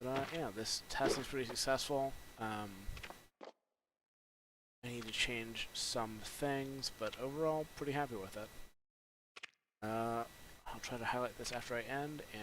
But yeah, this test is pretty successful. I need to change some things, but overall, pretty happy with it. I'll try to highlight this after I end, and